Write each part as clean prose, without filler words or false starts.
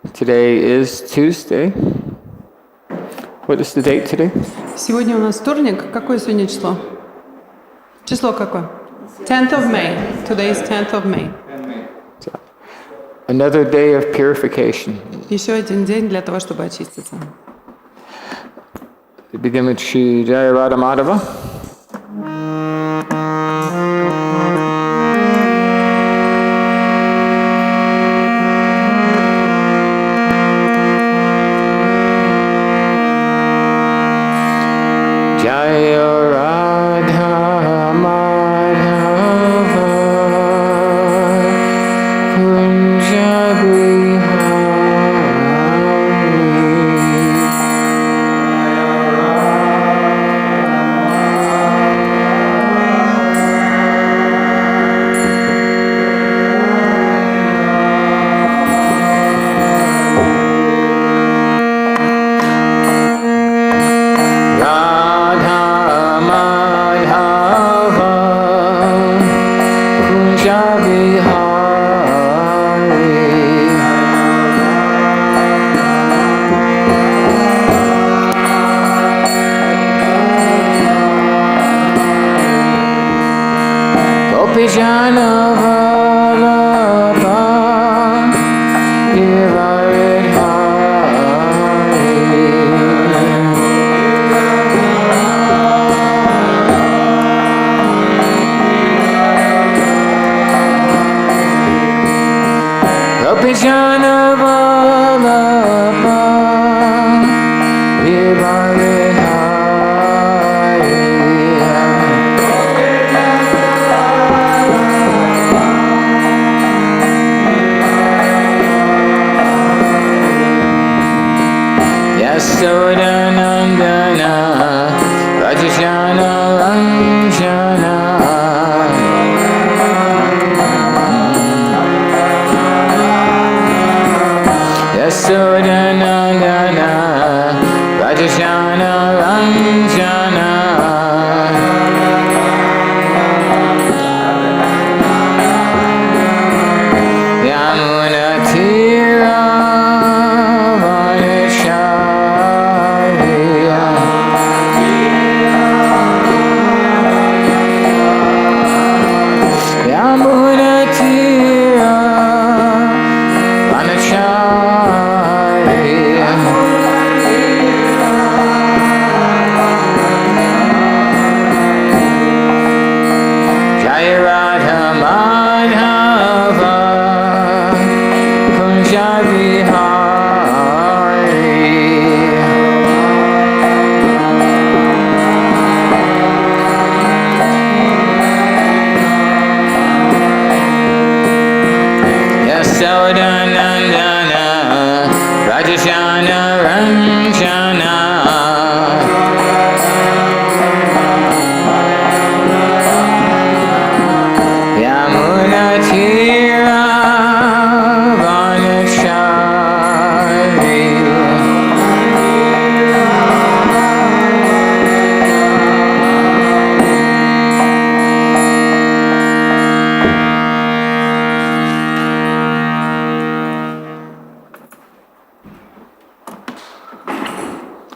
Today is Tuesday. What is the date today? Сегодня у нас вторник. Какое сегодня число? Число какое? 10th of May. Today is 10th of May. Another day of purification. Еще один день для того, чтобы очиститься. We begin with Śrīmad-Bhāgavatam.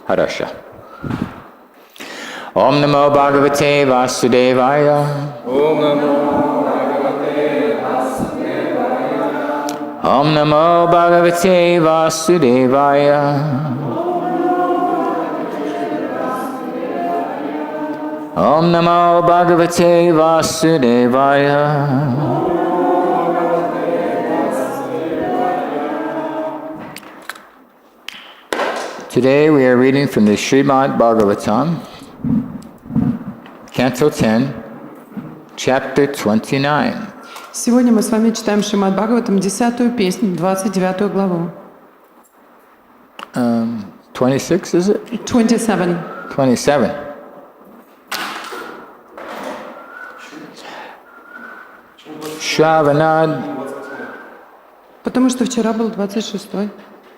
Harasha. Om Namo Bhagavate Vasudevaya. Om Namo Bhagavate Vasudevaya. Om Namo Bhagavate Vasudevaya. Om Namo Bhagavate Vasudevaya. Today we are reading from the Śrīmad-Bhāgavatam, Canto 10, Chapter 29. Сегодня мы с вами читаем Шримад-Бхагаватам, 10-ю песню, 29-ю главу. 26, is it? 27. 27. Shravanad. Потому что вчера был 26-й.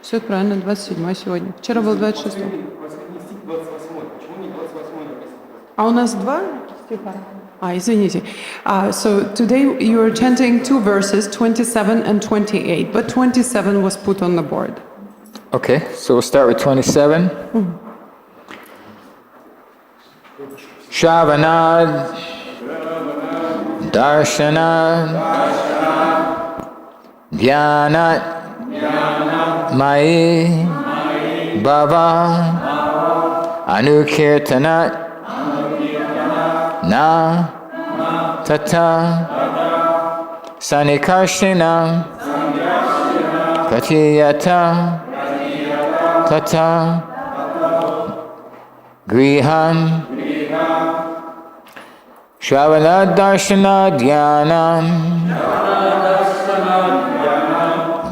Все правильно, 27-й сегодня. Вчера был 26-й. Последний стих 28-й. Почему не 28-й написано? А у нас два стиха? Извините. So today you are chanting two verses, 27 and 28, but 27 was put on the board. Okay, so we'll start with 27. Shravanad, Darshanad, Dhyanat, Mai, Bhava, Anukirtanat, Na, Tata, Sanikarshina, Pratiyata, Tata, Grihan, Shravana Darshana Dhyanam,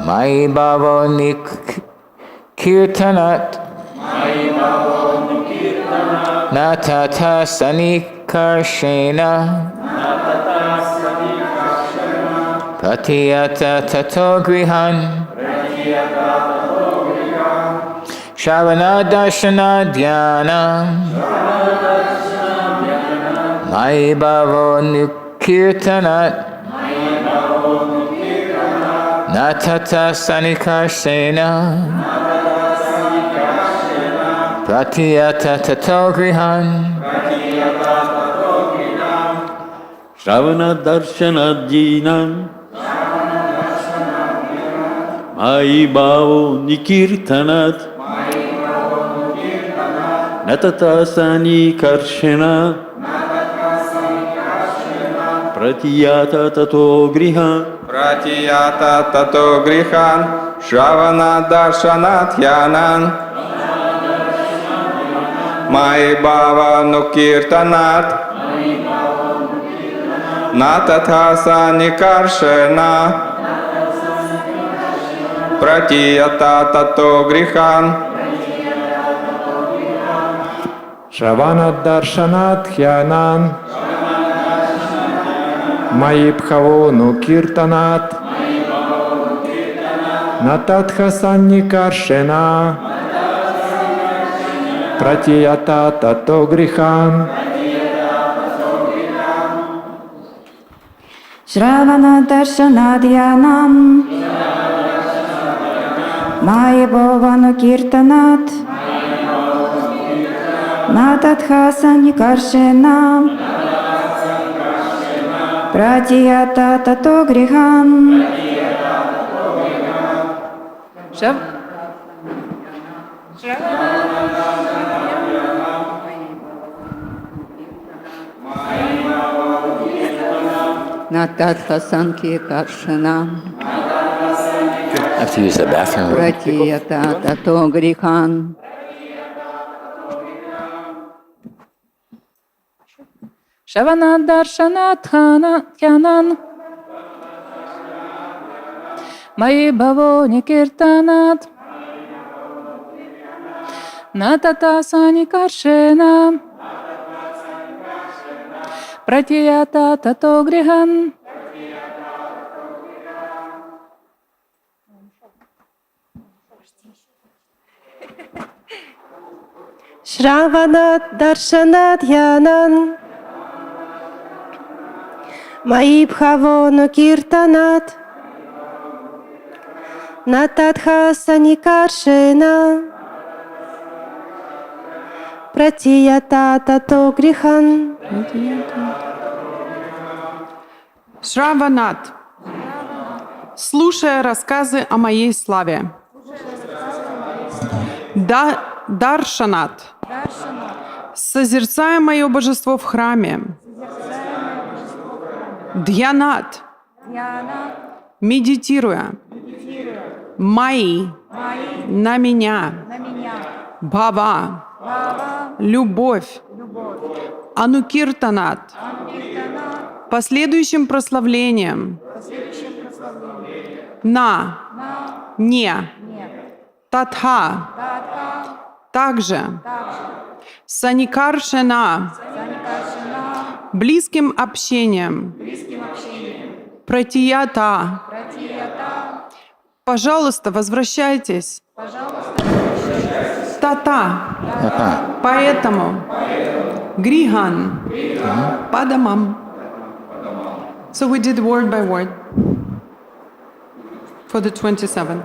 Mai Bhavo Kirtanat, Natata Sanikarshena, Pratiyata Tato Grihan, Shravana Darshana Dhyanam, Mai Bhavo Kirtanat, Natata Sanikarshena, Pratiyata Tato Grihan, Shravana Darshana Dhinam, Mai Bhavo Nikirtanat, Natata Sanikarshena, Pratiyata Tato Grihan, Pratiyata tato grihan, Shravana darshanat yanan, Mai bhava nukirtanat, Natata sanikarshena, Pratiyata tato grihan, Shravana Darshanat Hyanan Mai Bhavonu Kirtanat Natatha Sannikarshena Pratiyata Tato Grihan Shravana Darshanadhyanam Mai Bhavanu Kirtanat Natatha Sannikarshena Pratiyata Tato Grihan Natatha Sannikarshena I have to use the bathroom. Pratiyata Tato Grihan Shravana Darshanadhyanan Mai Bhavo Nikirtanat Natata Sanikarshena Pratiyata Tato Grihan Shravana Darshanadhyanan Mai Bhavonu Kirtanat Natatha Sanikarshena Pratiyata Tato Grihan Шраванат, слушая рассказы о моей славе. Даршанат, созерцая мое божество в храме. Дьянат, медитируя. Майи, на меня. Бхава, любовь. Анукиртанат, последующим прославлением. На, не. Татха, также. Саникаршена, близким общением. Пратията, пожалуйста, возвращайтесь. Тата, поэтому. Грихан. По домам. So we did word by word for the 27.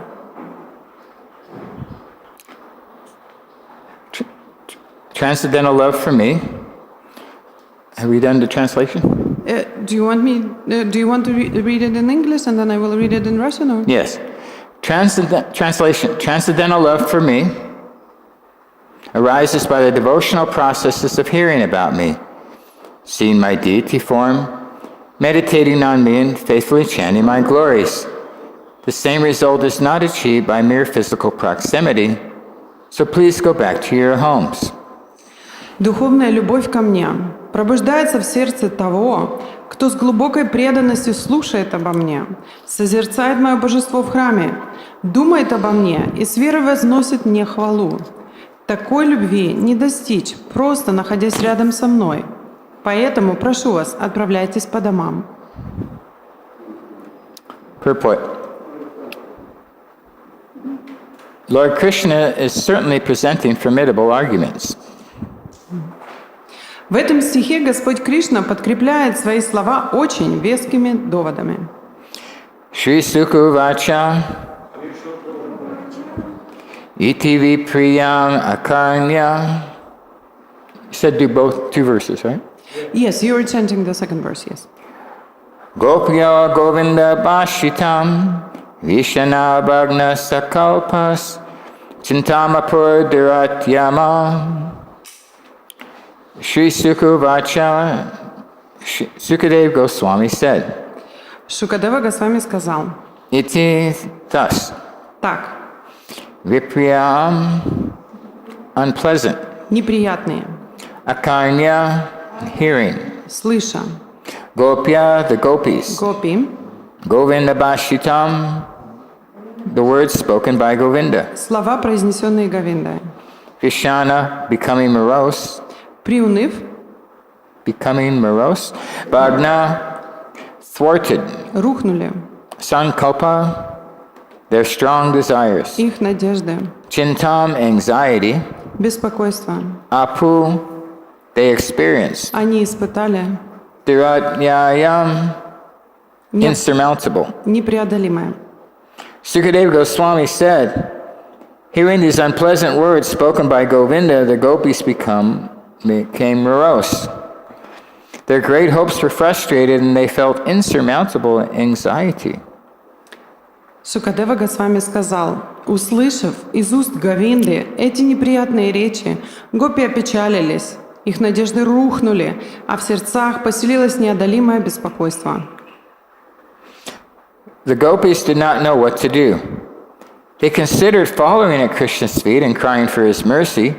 Transcendental love for me. Have we done the translation? Do you want to read it in English and then I will read it in Russian? Or? Yes. Translation. Transcendental love for me arises by the devotional processes of hearing about me, seeing my deity form, meditating on me, and faithfully chanting my glories. The same result is not achieved by mere physical proximity, so please go back to your homes. Духовная любовь ко мне пробуждается в сердце того, кто с глубокой преданностью слушает обо мне, созерцает мое божество в храме, думает обо мне и с верой возносит мне хвалу. Такой любви не достичь, просто находясь рядом со мной. Поэтому прошу вас, отправляйтесь по домам. Purport. Lord Krishna is certainly presenting formidable arguments. В этом стихе Господь Кришна подкрепляет свои слова очень вескими доводами. Shri Sukha Vacha Iti Vipriyam Akarnya. You said do both two verses, right? Yes, you were chanting the second verse, yes. Gopya Govinda Bashitam Vishana Bhagna Sakalpas Chintamapur Diratyama. Shri Sukha Vacha, Sukadev Goswami said, Шукадева Госвами сказал, Iti thus, так, Vipriyam, unpleasant, неприятные, Akarnya, hearing, слыша, Gopya, the gopis, гопи, Govinda Bashitam, the words spoken by Govinda, слова, произнесенные Говиндой, Vishana, becoming morose, приуныв, Bhagna, thwarted, рухнули Sankalpa, their strong desires, их надежды, Chintam, anxiety, беспокойство. Apu, they experienced, Они испытали Dhiratyayam, insurmountable. непреодолимое. Sukadeva Goswami said, hearing these unpleasant words spoken by Govinda, the gopis became morose. Their great hopes were frustrated and they felt insurmountable anxiety. Шукадева Госвами сказал, услышав из уст Говинды эти неприятные речи, гопи опечалились, их надежды рухнули, а в сердцах поселилось неодолимое беспокойство. The gopis did not know what to do. They considered following at Krishna's feet and crying for his mercy,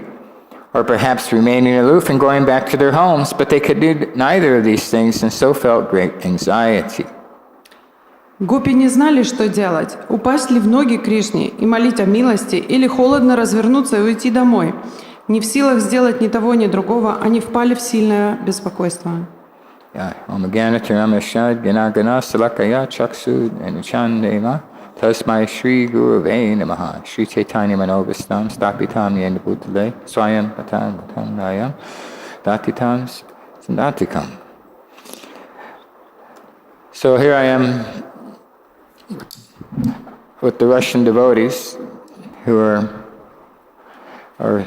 or perhaps remaining aloof and going back to their homes, but they could do neither of these things and so felt great anxiety. Гопи не знали, что делать, упасть ли в ноги Кришне и молить о милости, или холодно развернуться и уйти домой. Не в силах сделать ни того, ни другого, они впали в сильное беспокойство. Tasmai Shri Gurave Namaha Shri Caitanya-charitamrita Stapitam Yena Bhutale Swayam Patam Dayam Datitam Sandatikam. So here I am with the Russian devotees who are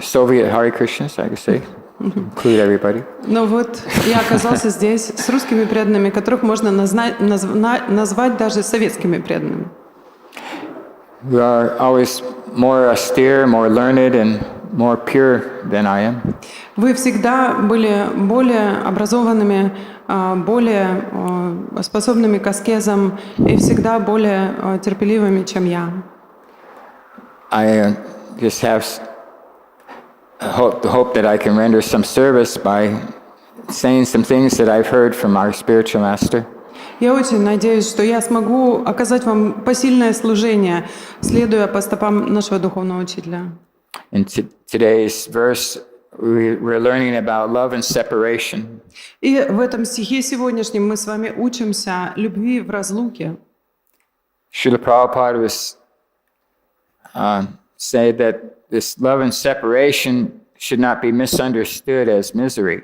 Soviet Hare Krishnas, I could say, include everybody. Но вот я оказался здесь с русскими преданными, которых можно назвать даже советскими преданными. Who are always more austere, more learned, and more pure than I am. Вы всегда были более образованными, более способными к аскезам и всегда более терпеливыми, чем я. I just have the hope that I can render some service by saying some things that I've heard from our spiritual master. Я очень надеюсь, что я смогу оказать вам посильное служение, следуя по стопам нашего духовного учителя. In today's verse, we're learning about love and separation. И в этом стихе сегодняшнем мы с вами учимся любви в разлуке. Srila Prabhupada was say that this love and separation should not be misunderstood as misery.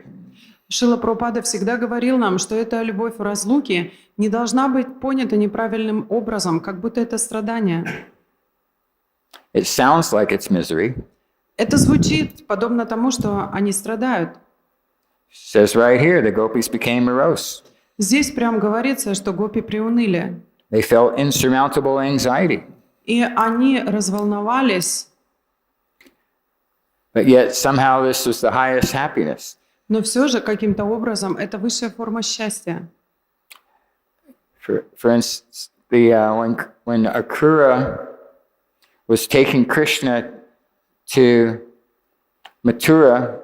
Шрила Прабхупада всегда говорил нам, что эта любовь в разлуке не должна быть понята неправильным образом, как будто это страдание. It sounds like it's misery. Это звучит подобно тому, что они страдают. It says right here, the gopis became morose. Здесь прям говорится, что гопи приуныли. They felt insurmountable anxiety. И они разволновались, But yet somehow this was the highest happiness. но все же каким-то образом это высшая форма счастья. For instance, when Akrura was taking Krishna to Mathura,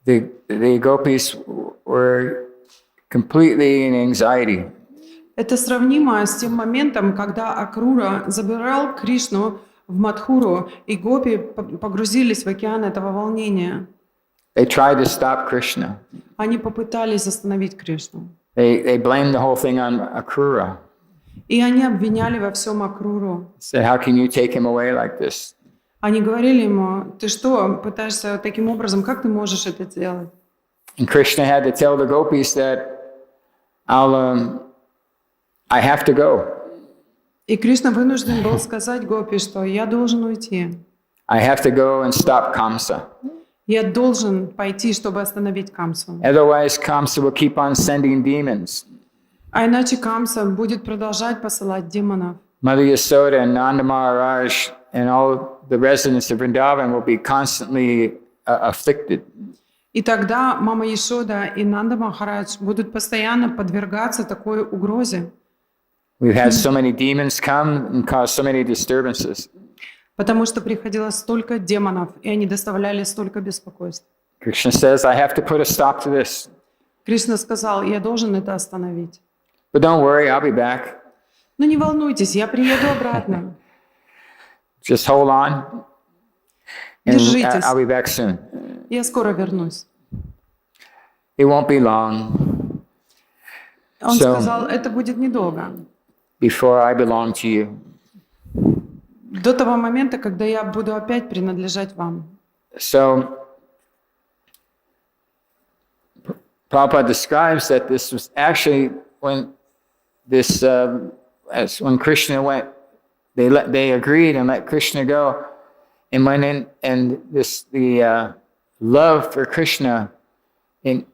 the gopis were completely in anxiety. Это сравнимо с тем моментом, когда Акрура забирал Кришну в Мадхуру, и гопи погрузились в океан этого волнения. They tried to stop Krishna. Они попытались остановить Кришну. They blamed the whole thing on Akrura. И они обвиняли во всем Акруру. Said, how can you take him away like this? Они говорили ему: ты что, пытаешься таким образом, как ты можешь это делать? And Krishna had to tell the gopis that I have to go. И Кришна вынужден был сказать гопи, что я должен уйти. I have to go and stop Kamsa. Я должен пойти, чтобы остановить Камсу. Otherwise, Kamsa will keep on sending demons. А иначе Камса будет продолжать посылать демонов. Mother Yasoda and Nanda Maharaj and all the residents of Vrindavan will be constantly afflicted. И тогда мама Яшода и Нанда Махарадж будут постоянно подвергаться такой угрозе. We've had so many demons come and cause so many disturbances. Потому что приходило столько демонов, и они доставляли столько беспокойств. Krishna says, I have to put a stop to this. Кришна сказал: я должен это остановить. But don't worry, I'll be back. Но не волнуйтесь, я приеду обратно. Just hold on. And Держитесь. I'll be back soon. Я скоро вернусь. It won't be long Он So- сказал: это будет недолго. before I belong to you. До того момента, когда я буду опять принадлежать вам. So Prabhupada describes that this was actually when when Krishna went, they agreed and let Krishna go, and went in, and the love for Krishna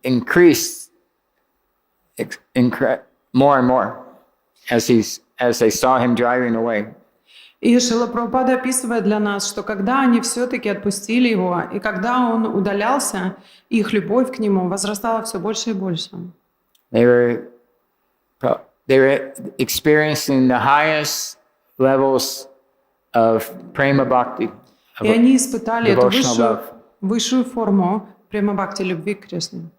increased more and more as they saw him driving away. И Шрила Прабхупада описывает для нас, что когда они все-таки отпустили его, и когда он удалялся, их любовь к нему возрастала все больше и больше. They were experiencing the highest levels of prema bhakti. И они испытали эту Devotional высшую форму према-бхакти, любви к Кришне.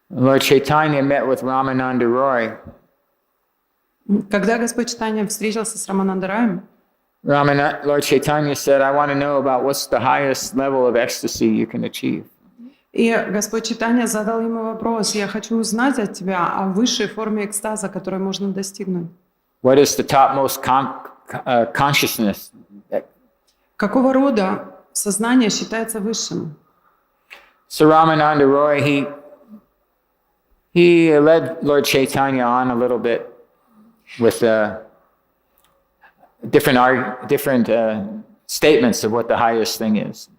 Lord Chaitanya met with Ramananda Roy. Когда Господь Чайтанья встретился с Раманандараем, Lord Chaitanya said, I want to know about what's the highest level of ecstasy you can achieve. и Господь Чайтанья задал ему вопрос: я хочу узнать от тебя о высшей форме экстаза, которую можно достигнуть. What is the topmost consciousness? Какого рода сознание считается высшим? So Ramananda Roy, he led Lord Chaitanya on a little bit with different statements of what the highest thing is.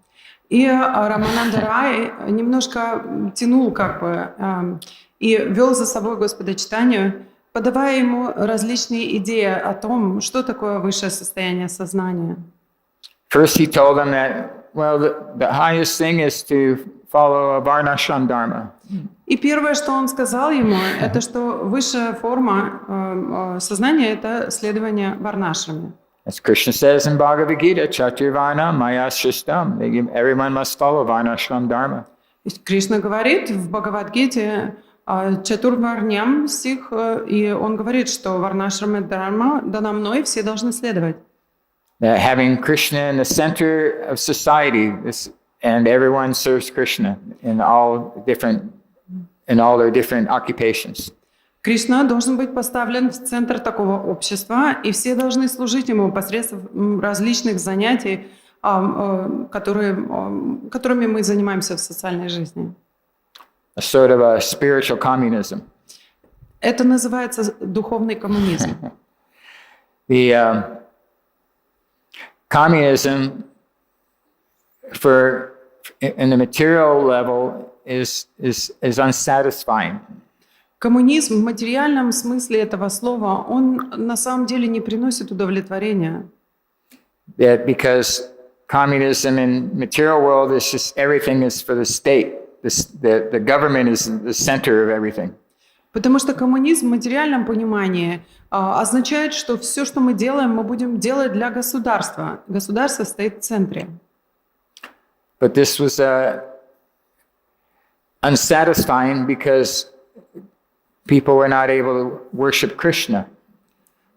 И Раманандарай немножко тянул и вел за собой Господа Чайтанью, подавая ему различные идеи о том, что такое высшее состояние сознания. First, he told them that, well, the highest thing is to follow a varnashram dharma. И первое, что он сказал ему, это что высшая форма сознания – это следование варнашраме. As Krishna says in Bhagavad Gita, Chaturvarna Maya Shrishtam, everyone must follow varnashram dharma. Кришна говорит в Бхагавад-гите Чатурварням стих, и он говорит, что варнашраме дharma дана мной, все должны следовать. That having Krishna in the center of society, and everyone serves Krishna in all their different occupations. Кришна должен быть поставлен в центр такого общества, и все должны служить ему посредством различных занятий, которыми мы занимаемся в социальной жизни. A sort of a spiritual communism. Это называется духовный коммунизм. The communism in the material level is unsatisfying. Коммунизм в материальном смысле этого слова, он на самом деле не приносит удовлетворения. That because communism in material world is just everything is for the state. The government is the center of everything. Потому что коммунизм в материальном понимании означает, что все, что мы делаем, мы будем делать для государства. Государство стоит в центре. But this was unsatisfying because people were not able to worship Krishna.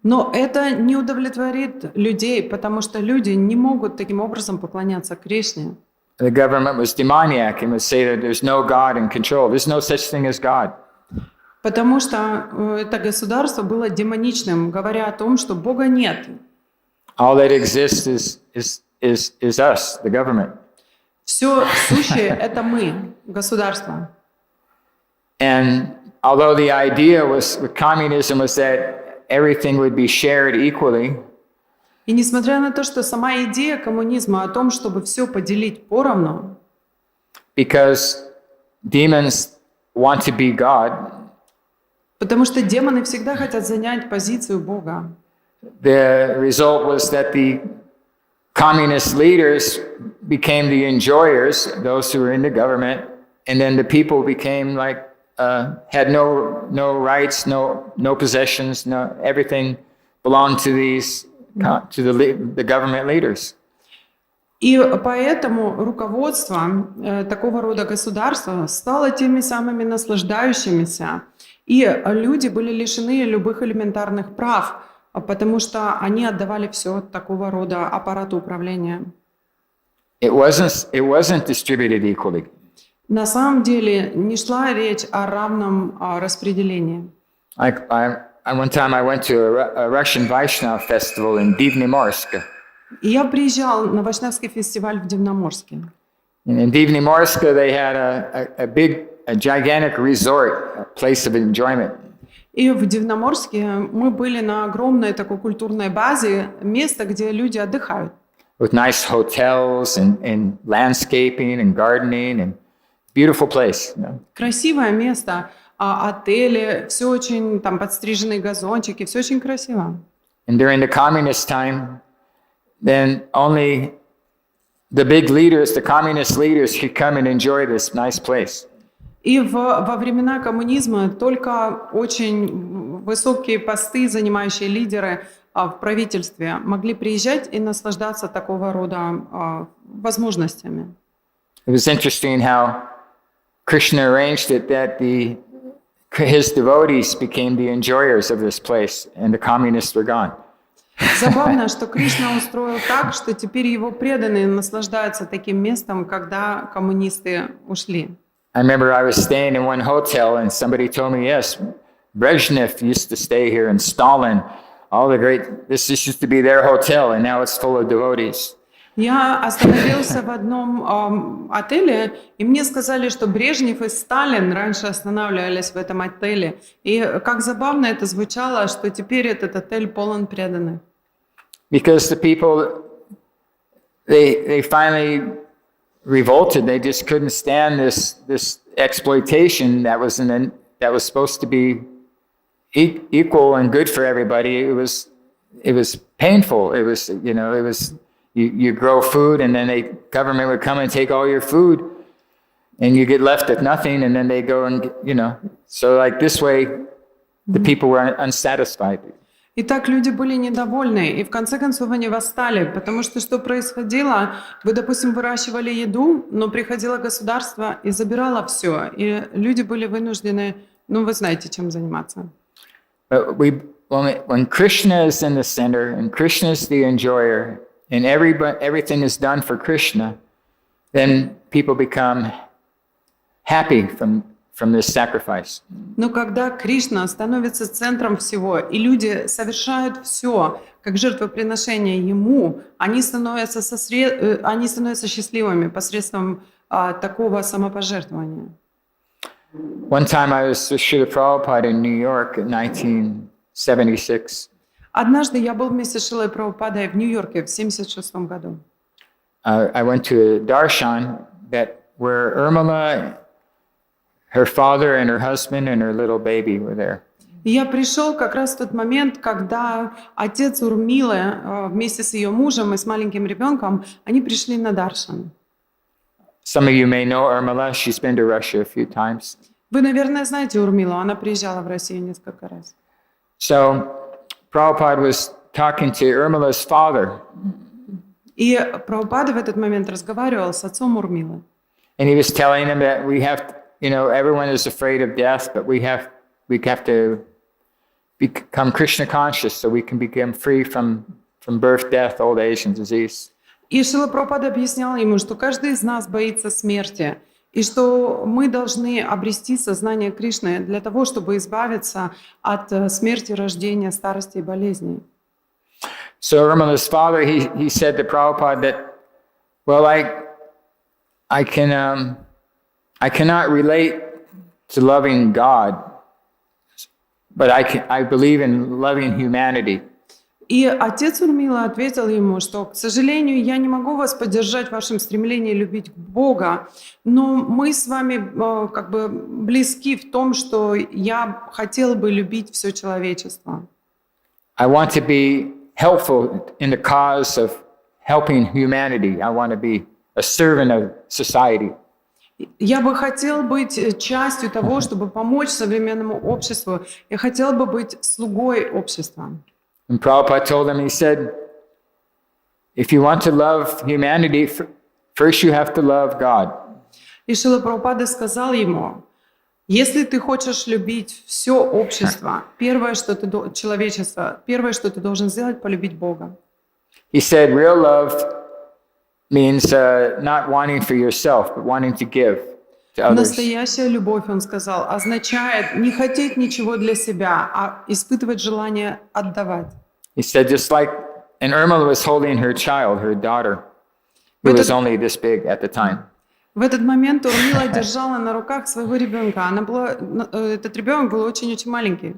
Но это не удовлетворит людей, потому что люди не могут таким образом поклоняться Кришне. The government was demoniac and would say that there's no God in control. There's no such thing as God. Потому что это государство было демоничным, говоря о том, что Бога нет. All that exists is us, the government. Все сущее — это мы, государство. And although the idea with communism was that everything would be shared equally, И несмотря на то, что сама идея коммунизма о том, чтобы все поделить поровну, because demons want to be God, потому что демоны всегда хотят занять позицию Бога. the result was that the communist leaders became the enjoyers, those who were in the government, and then the people became like had no rights, no possessions, no everything belonged to the government leaders. И поэтому руководство такого рода государства стало теми самыми наслаждающимися, и люди были лишены любых элементарных прав, потому что они отдавали все такого рода аппарату управления. It wasn't distributed equally. На самом деле не шла речь о равном распределении. One time I went to a Russian Vaishnava festival in Divnomorsk. И я приезжал на Вайшнавский фестиваль в Дивноморске. And in Divnomorsk they had a gigantic resort, a place of enjoyment. И в Дивноморске мы были на огромной такой культурной базе, место, где люди отдыхают. With nice hotels and landscaping and gardening and beautiful place. You know? Красивое место, отели, все очень там подстриженные газончики, все очень красиво. And during the communist time, then only the big leaders, the communist leaders, could come and enjoy this nice place. И во времена коммунизма только очень высокие посты, занимающие лидеры в правительстве, могли приезжать и наслаждаться такого рода возможностями. It was interesting how Krishna arranged it that his devotees became the enjoyers of this place and the communists were gone. Забавно, что Кришна устроил так, что теперь его преданные наслаждаются таким местом, когда коммунисты ушли. I remember I was staying in one hotel and somebody told me, yes, Brezhnev used to stay here and Stalin, this used to be their hotel and now it's full of devotees. Я остановился в одном отеле, и мне сказали, что Брежнев и Сталин раньше останавливались в этом отеле. И как забавно это звучало, что теперь этот отель полон преданных. Because the people, they finally revolted. They just couldn't stand this exploitation that was supposed to be equal and good for everybody. It was painful. It was you grow food and then the government would come and take all your food and you get left with nothing and then they go and so like this way the people were unsatisfied. И так люди были недовольны, и в конце концов они восстали, потому что происходило? Вы, допустим, выращивали еду, но приходило государство и забирало все, и люди были вынуждены, вы знаете, чем заниматься. But when Krishna is in the center and Krishna is the enjoyer and everything is done for Krishna, then people become happy from from this sacrifice. Но когда Кришна становится центром всего, и люди совершают все как жертвоприношение Ему, они становятся счастливыми посредством такого самопожертвования. One time I was with Srila Prabhupada in New York in 1976. Однажды я был вместе с Шрилой Прабхупадой в Нью-Йорке в 1976 году. I went to a darshan where Urmila, her father and her husband and her little baby were there. И я пришел как раз в тот момент, когда отец Урмилы вместе с ее мужем и с маленьким ребенком, они пришли на даршан. Some of you may know Urmila. She's been to Russia a few times. Вы, наверное, знаете Урмилу, она приезжала в Россию несколько раз. So Prabhupada was talking to Urmila's father, И Прабхупада в этот момент разговаривал с отцом Урмилы. and he was telling him that we have, everyone is afraid of death, but we have to become Krishna conscious so we can become free from birth, death, old age, and disease. И Шрила Прабхупада объяснял ему, что каждый из нас боится смерти, и что мы должны обрести сознание Кришны для того, чтобы избавиться от смерти, рождения, старости и болезней. So Urmila's father, he said to Prabhupada that, well, I cannot relate to loving God, but I believe in loving humanity. И отец Урмила ответил ему, что, к сожалению, я не могу вас поддержать в вашем стремлении любить Бога, но мы с вами как бы близки в том, что я хотел бы любить все человечество. I want to be helpful in the cause of helping humanity. I want to be a servant of society. Я бы хотел быть частью того, чтобы помочь современному обществу. Я хотел бы быть слугой общества. And Prabhupada told him, he said, if you want to love humanity, first you have to love God. И Шрила Прабхупада сказал ему, если ты хочешь любить все общество, человечество, первое, что ты должен сделать, полюбить Бога. He said, real love means not wanting for yourself, but wanting to give to others. Настоящая любовь, он сказал, означает не хотеть ничего для себя, а испытывать желание отдавать. He said, just like, and Urmila was holding her child, her daughter, who was only this big at the time. В этот момент Урмила держала на руках своего ребенка. Этот ребенок был очень-очень маленький.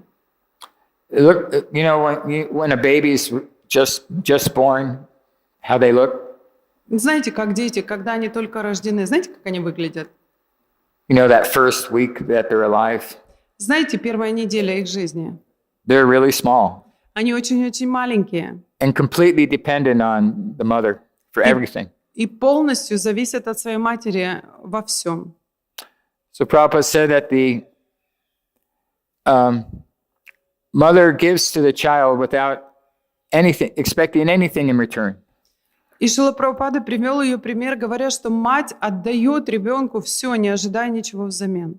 Look, when a baby's just born, how they look. Знаете, как дети, когда они только рождены, знаете, как они выглядят? That first week that they're alive. Знаете, первая неделя их жизни. They're really small. Они очень-очень маленькие. And completely dependent on the mother for everything. И полностью зависят от своей матери во всем. So Prabhupada said that the mother gives to the child without expecting anything in return. И Шрила Прабхупада привел ее пример, говоря, что мать отдает ребенку все, не ожидая ничего взамен.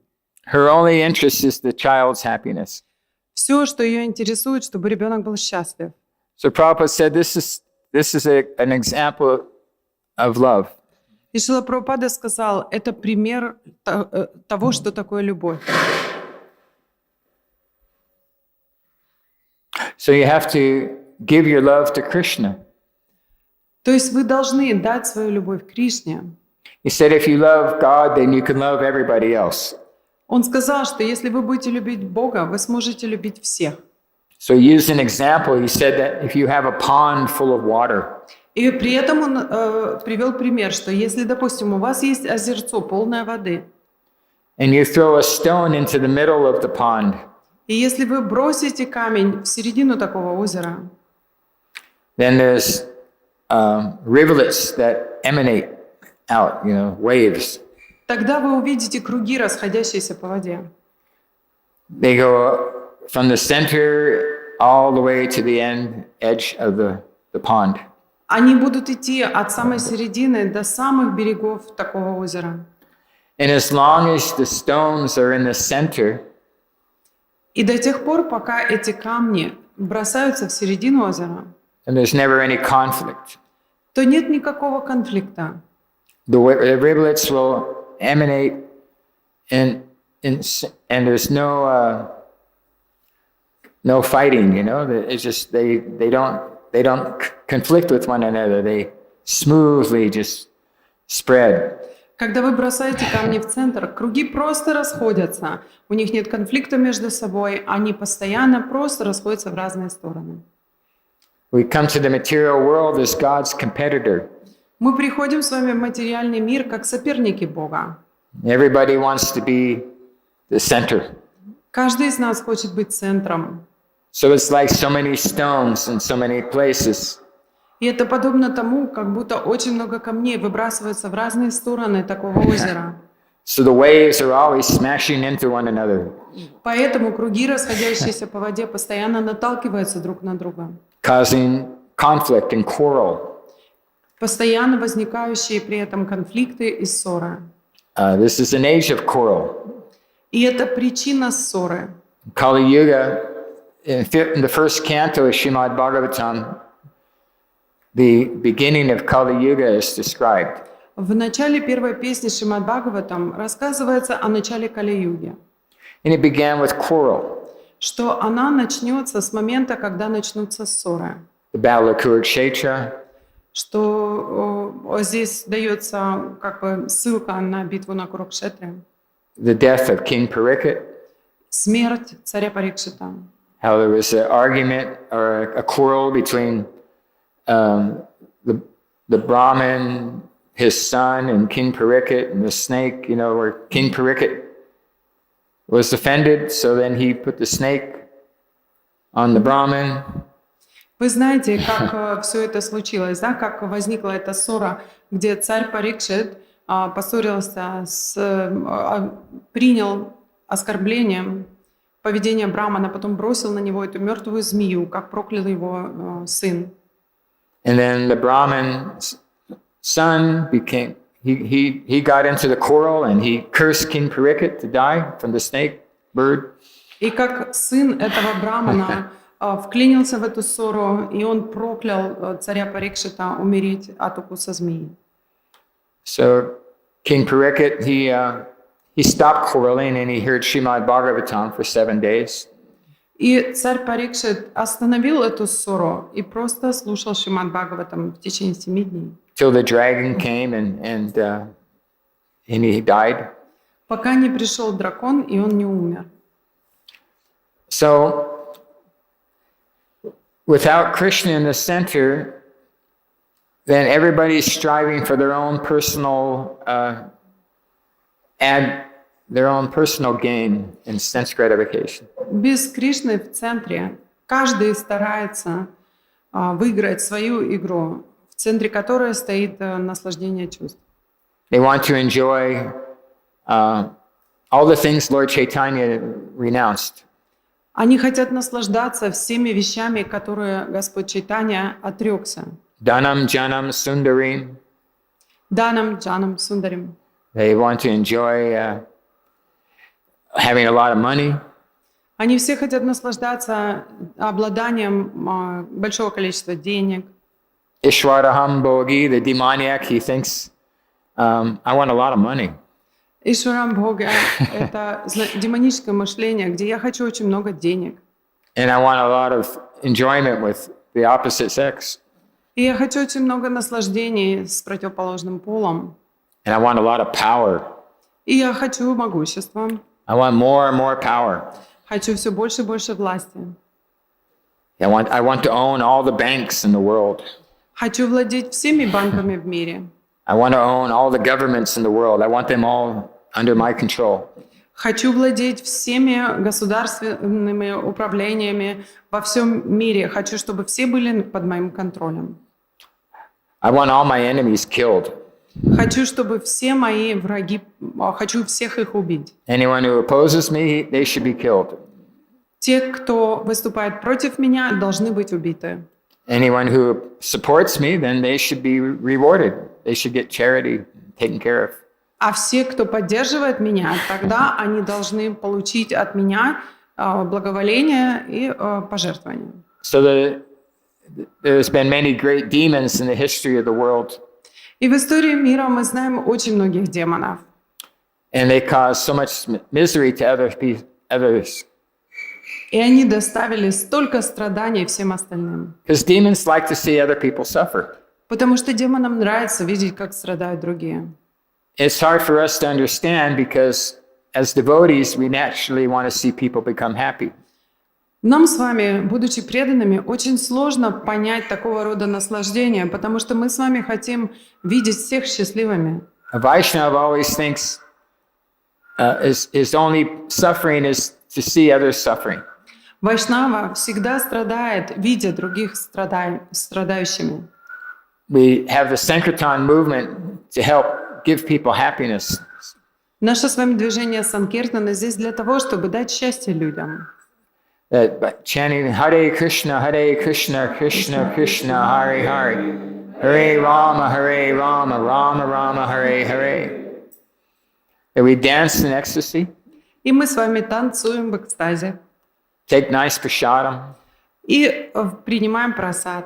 Her only interest is the child's happiness. Все, что ее интересует, чтобы ребенок был счастлив. So Prabhupada said this is an example of love. И Шрила Прабхупада сказал, это пример того, что такое любовь. So you have to give your love to Krishna. То есть вы должны дать свою любовь Кришне. He said if you love God, then you can love everybody else. Он сказал, что если вы будете любить Бога, вы сможете любить всех. So he used an example. He said that if you have a pond full of water, И при этом он привел пример, что если, допустим, у вас есть озерцо, полное воды, and you throw a stone into the middle of the pond, и если вы бросите камень в середину такого озера, then there's rivulets that emanate out, waves. тогда вы увидите круги, расходящиеся по воде. They go from the center all the way to the edge of the pond. Они будут идти от самой середины до самых берегов такого озера. And as long as the stones are in the center, И до тех пор, пока эти камни бросаются в середину озера, and there's never any conflict, то нет никакого конфликта. the rivulets will emanate in and there's no fighting, you know. It's just they don't conflict with one another. They smoothly just spread. Когда вы бросаете камни в центр, круги просто расходятся. У них нет конфликта между собой, они постоянно просто расходятся в разные стороны. We come to the material world as God's competitor. Мы приходим с вами в материальный мир как соперники Бога. Everybody wants to be the center. Каждый из нас хочет быть центром. So it's like so many stones in so many places. И это подобно тому, как будто очень много камней выбрасывается в разные стороны такого озера. So the waves are always smashing into one another. Поэтому круги, расходящиеся по воде, постоянно наталкиваются друг на друга. Causing conflict and quarrel. Постоянно возникающие при этом конфликты и ссоры. This is an age of quarrel. И это причина ссоры. Kali Yuga, in the first canto of Śrīmad-Bhāgavatam, the beginning of Kali Yuga is described. В начале первой песни Śrīmad-Bhāgavatam рассказывается о начале Кали-юги. And it began with quarrel. Что она начнется с момента, когда начнутся ссоры. The battle of Kurukshetra. Что здесь дается как бы ссылка на битву на Курукшетре. The death of King Pariksit. Смерть царя Парикшита. How there was an argument or a quarrel between the Brahmin, his son, and King Pariksit, and the snake, you know, where King Pariksit was offended, so then he put the snake on the Brahmin. Вы знаете, как все это случилось, да? Как возникла эта ссора, где царь Парикшит поссорился принял оскорблением поведение Брамана, потом бросил на него эту мертвую змею, как проклял его сын. And then the Brahmin's son became, he got into the quarrel and he cursed King Pariksit to die from the snake bird. И как сын этого Брамана вклинился в эту ссору, и он проклял царя Парикшита умереть от укуса змеи. So King Pariksit, he stopped quarreling and he heard Śrīmad-Bhāgavatam for 7 days. И царь Парикшит остановил эту ссору и просто слушал Śrīmad-Bhāgavatam в течение 7 дней. Till the dragon came and he died. Пока не пришел дракон, и он не умер. So without Krishna in the center, then everybody's striving for their own personal their own personal gain and sense gratification. Без Кришны в центре каждый старается выиграть свою игру, в центре которой стоит наслаждение чувств. They want to enjoy all the things Lord Caitanya renounced. Они хотят наслаждаться всеми вещами, которые Господь Чайтанья отрекся. Dhanam, Janam, Sundarim. Данам, Джанам, Сундарим. They want to enjoy having a lot of money. Они все хотят наслаждаться обладанием большого количества денег. Ishwaraham Bhogi, the demoniac, he thinks, I want a lot of money. Ишварам-бхога — это демоническое мышление, где я хочу очень много денег. And I want a lot of enjoyment with the opposite sex. И я хочу очень много наслаждений с противоположным полом. And I want a lot of power. И я хочу могущества. I want more and more power. Хочу все больше и больше власти. I want to own all the banks in the world. Хочу владеть всеми банками в мире. I want to own all the governments in the world. I want them all under my control. Хочу владеть всеми государственными управлениями во всем мире. Хочу, чтобы все были под моим контролем. I want all my enemies killed. Хочу, чтобы все мои враги, хочу всех их убить. Anyone who opposes me, they should be killed. Те, кто выступает против меня, должны быть убиты. Anyone who supports me, then they should be rewarded. They should get charity taken care of. А все, кто поддерживает меня, тогда они должны получить от меня благоволение и пожертвования. So there's been many great demons in the history of the world. И в истории мира мы знаем очень многих демонов. And they cause so much misery to others. И они доставили столько страданий всем остальным. Because demons like to see other people suffer. Потому что демонам нравится видеть, как страдают другие. It's hard for us to understand because as devotees, we naturally want to see people become happy. Нам с вами, будучи преданными, очень сложно понять такого рода наслаждение, потому что мы с вами хотим видеть всех счастливыми. A Vaishnava always thinks his only suffering is to see others suffering. Вайшнава всегда страдает, видя других страдающими. We have the Sankirtan movement to help give people happiness. Наше с вами движение Санкиртана здесь для того, чтобы дать счастье людям. By chanting Hare Krishna, Krishna Krishna, Hare Hare, Hare Rama, Rama Rama, Hare Hare. And we dance in ecstasy, И мы с вами танцуем в экстазе. take nice prasadam, И принимаем просад.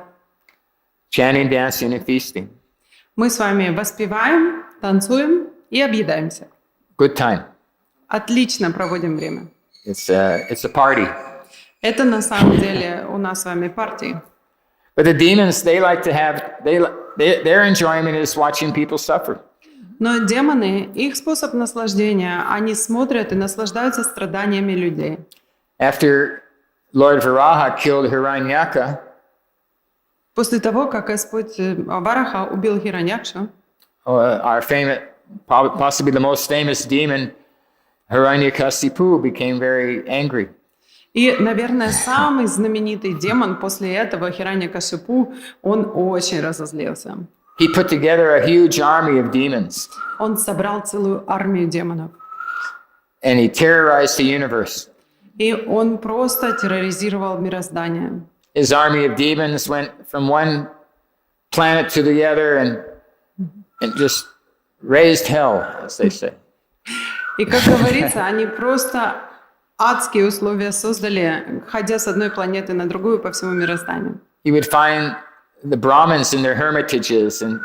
chanting, dancing, and feasting. Мы с вами воспеваем, танцуем и объедаемся. Good time. Отлично проводим время. It's a party. Это на самом деле у нас с вами партии. But the demons, they like to have, their enjoyment is watching people suffer. Но демоны, их способ наслаждения, они смотрят и наслаждаются страданиями людей. After Lord Varaha killed Hiranyaka, После того, как Господь Вараха убил Хираньякшу, our famous, possibly the most famous demon, Hiranyakasipu, became very angry. и, наверное, самый знаменитый демон после этого, Хираньякашипу, он очень разозлился. He put together a huge army of demons, Он собрал целую армию демонов. and he terrorized the universe. И он просто терроризировал мироздание. His army of demons went from one planet to the other and just raised hell, as they say. И, как говорится, они просто адские условия создали, ходя с одной планеты на другую по всему мирозданию. He would find the Brahmins in their hermitages, and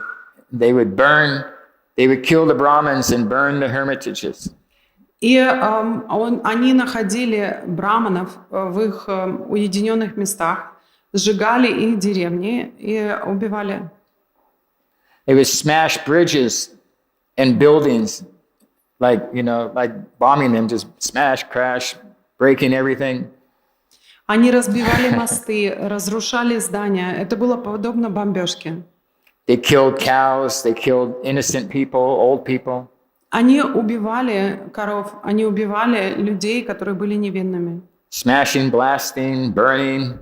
they would kill the Brahmins and burn the hermitages. И они находили браманов в их уединенных местах, сжигали их деревни и убивали. They would smash bridges and buildings, like bombing them, just smash, crash, breaking everything. Они разбивали мосты, разрушали здания. Это было подобно бомбежке. They killed cows, they killed innocent people, old people. Они убивали коров, они убивали людей, которые были невинными. Smashing, blasting, burning.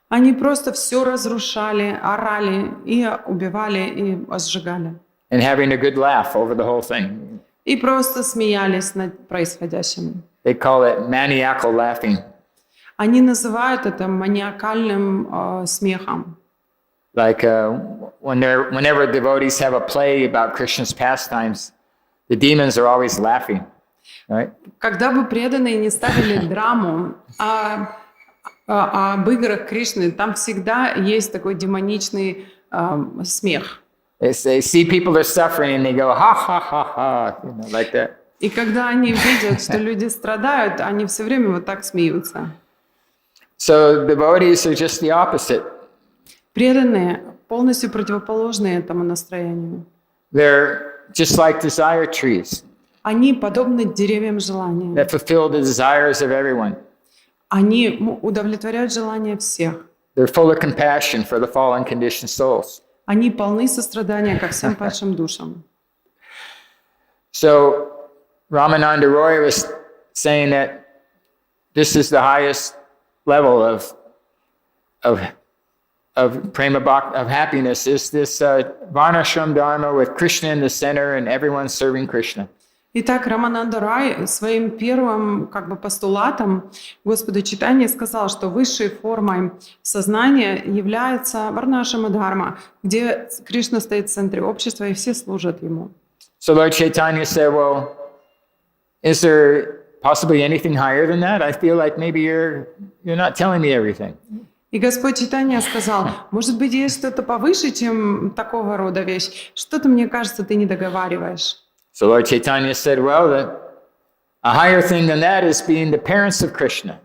Они просто все разрушали, орали и убивали и сжигали. And having a good laugh over the whole thing. И просто смеялись над происходящим. They call it maniacal laughing. Они называют это маниакальным смехом. Like whenever devotees have a play about Krishna's pastimes, the demons are always laughing, right? Когда бы преданные не ставили драму об играх Кришны, там всегда есть такой демоничный смех. They see people are suffering and they go ha ha ha ha, like that. И когда они видят, что люди страдают, они все время вот так смеются. So devotees are just the opposite. Преданные полностью противоположны этому настроению. They're just like desire trees Они подобны деревьям желания. that fulfill the desires of everyone. Они удовлетворяют желания всех. They're full of compassion for the fallen conditioned souls. Они полны сострадания ко всем падшим душам. So Ramananda Roy was saying that this is the highest level of prema bhakti, of happiness, is this varnashram dharma with Krishna in the center and everyone serving Krishna. Итак, Рамананда Рай своим первым постулатом Господу Чайтаньи сказал, что высшей формой сознания является варнашрама дхарма, где Кришна стоит в центре общества и все служат ему. So Lord Chaitanya said, well, is there possibly anything higher than that? I feel like maybe you're not telling me everything. И Господь Чайтанья сказал, может быть, есть что-то повыше, чем такого рода вещь? Что-то, мне кажется, ты не договариваешь. So Lord Chaitanya said, well, a higher thing than that is being the parents of Krishna.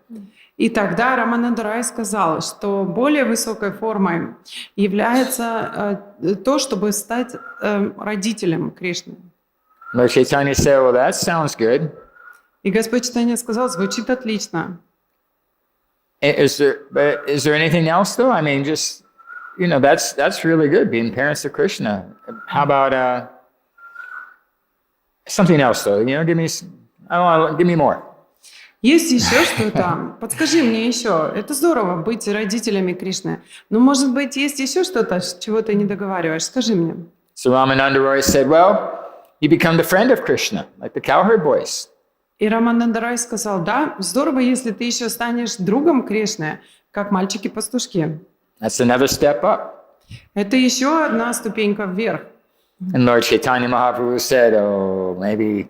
И тогда Рамананда Рай сказал, что более высокой формой является то, чтобы стать родителем Кришны. Lord Chaitanya said, well, that sounds good. И Господь Чайтанья сказал, звучит отлично. Is there anything else though? I mean, just, that's really good, being parents of Krishna. How about something else though? Give me more. Есть еще что-то? Подскажи мне еще. Это здорово быть родителями Кришны. Но, может быть, есть еще что-то, чего ты не договариваешь? Скажи мне. So Ramananda Roy said, well, you become the friend of Krishna, like the cowherd boys. И Рамананда Рай сказал, да, здорово, если ты еще станешь другом Кришны, как мальчики-пастушки. That's another step up. Это еще одна ступенька вверх. And Lord Chaitanya Mahaprabhu said, oh, maybe,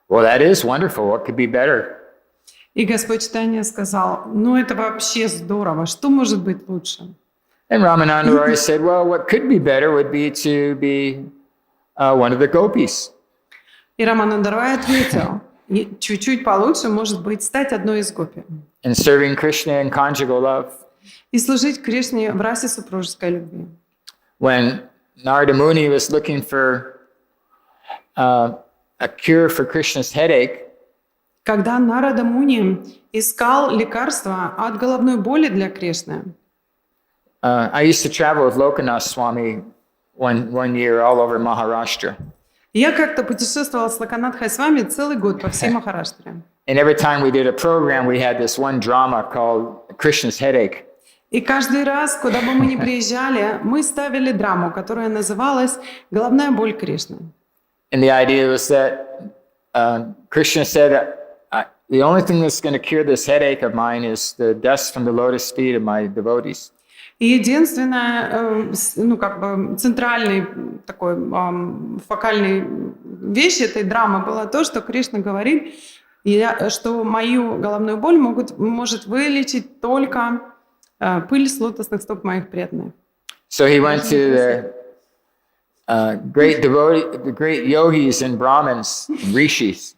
well, that is wonderful. What could be better? И Господь Чайтанья сказал, ну это вообще здорово, что может быть лучше? And Ramananda Roy said, well, what could be better would be to be one of the gopis. И Рамананда Рай ответил, чуть-чуть получше может быть стать одной из гопи. And serving Krishna in conjugal love. И служить Кришне в расе супружеской любви. When Narada Muni was looking for a cure for Krishna's headache, когда Нарада Муни искал лекарства от головной боли для Кришны. I used to travel with Lokanath Swami one year all over Maharashtra. Я как-то путешествовала с Локанатхой с вами целый год по всей Махараштре. And every time we did a program, we had this one drama called Krishna's Headache. И каждый раз, куда бы мы ни приезжали, мы ставили драму, которая называлась «Головная боль Кришны». And the idea was that Krishna said, the only thing that's going to cure this headache of mine is the dust from the lotus feet of my devotees. И единственная, центральный такой фокальный вещь этой драмы была то, что Кришна говорит, что мою головную боль может вылечить только пыль с лотосных стоп моих преданных. So he went to the great yogis and brahmins, and rishis.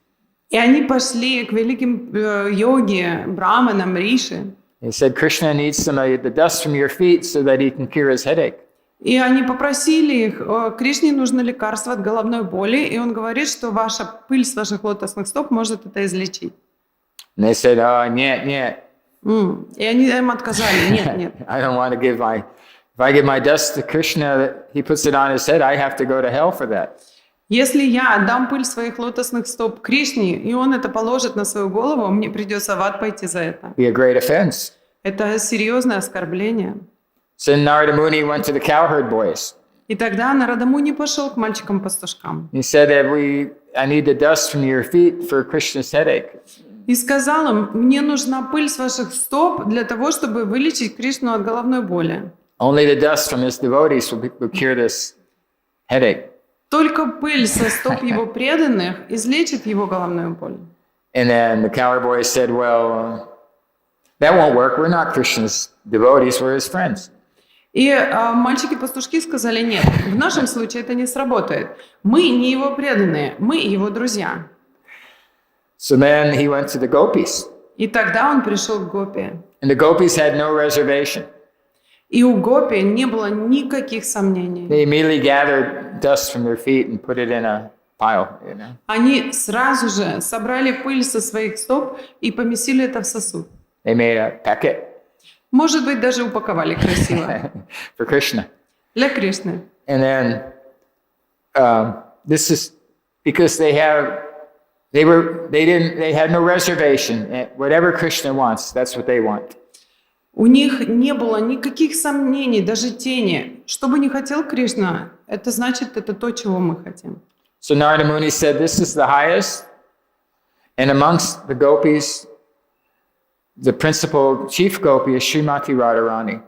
И они пошли к великим йоги, браманам, риши. He said, Krishna needs some of the dust from your feet so that he can cure his headache. И они попросили их, Кришне нужно лекарство от головной боли, и он говорит, что ваша пыль с ваших лотосных стоп может это излечить. And they said, нет. И они им отказали, нет. I don't want to give if I give my dust to Krishna, he puts it on his head, I have to go to hell for that. Если я отдам пыль своих лотосных стоп Кришне, и он это положит на свою голову, мне придется в ад пойти за это. Be a great offense. Это серьезное оскорбление. So Narada Muni went to the cowherd boys. И тогда Нарада Муни пошел к мальчикам-пастушкам. He said that I need the dust from your feet for Krishna's headache. И сказал им, мне нужна пыль с ваших стоп для того, чтобы вылечить Кришну от головной боли. Only the dust from his devotees will cure this headache. Только пыль со стоп его преданных излечит его головную боль. And then the cowherd boys said, well, that won't work. We're not Krishna's devotees, we're his friends. И мальчики-пастушки сказали, нет, в нашем случае это не сработает. Мы не его преданные, мы его друзья. So then he went to the gopis. И тогда он пришел к гопи. And the gopis had no reservation. И у гопи не было никаких сомнений. They immediately gathered dust from their feet and put it in a pile. Они сразу же собрали пыль со своих стоп и поместили это в сосуд. They made a packet. Может быть, даже упаковали красиво. For Krishna. Для Кришны. And then this is because they had no reservation. Whatever Krishna wants, that's what they want. У них не было никаких сомнений, даже тени. Что бы ни хотел Кришна, это значит, это то, чего мы хотим. So Narada Muni said, this is the highest. And amongst the gopis, the principal chief gopi is Srimati Radharani.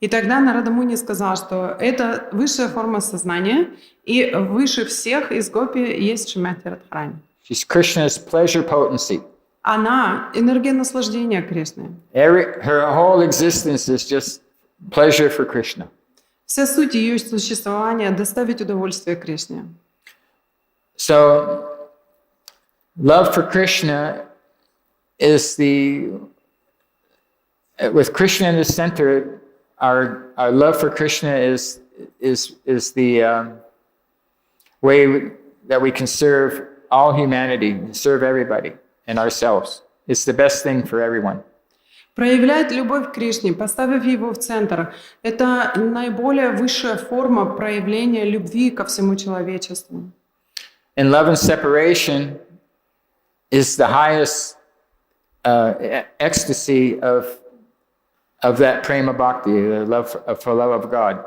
И тогда Нарада Муни сказал, что это высшая форма сознания, и выше всех из гопи есть Шримати Радхарани. She's Krishna's pleasure potency. Она энергия наслаждения Кришны. Her whole existence is just pleasure for Krishna. Вся суть ее существования — доставить удовольствие Кришне. So, love for Krishna is with Krishna in the center, our love for Krishna is the way that we can serve all humanity, serve everybody and ourselves. It's the best thing for everyone. Проявлять любовь к Кришне, поставив его в центр, это наиболее высшая форма проявления любви ко всему человечеству. And love and separation is the highest ecstasy of that prema bhakti, the love for love of God.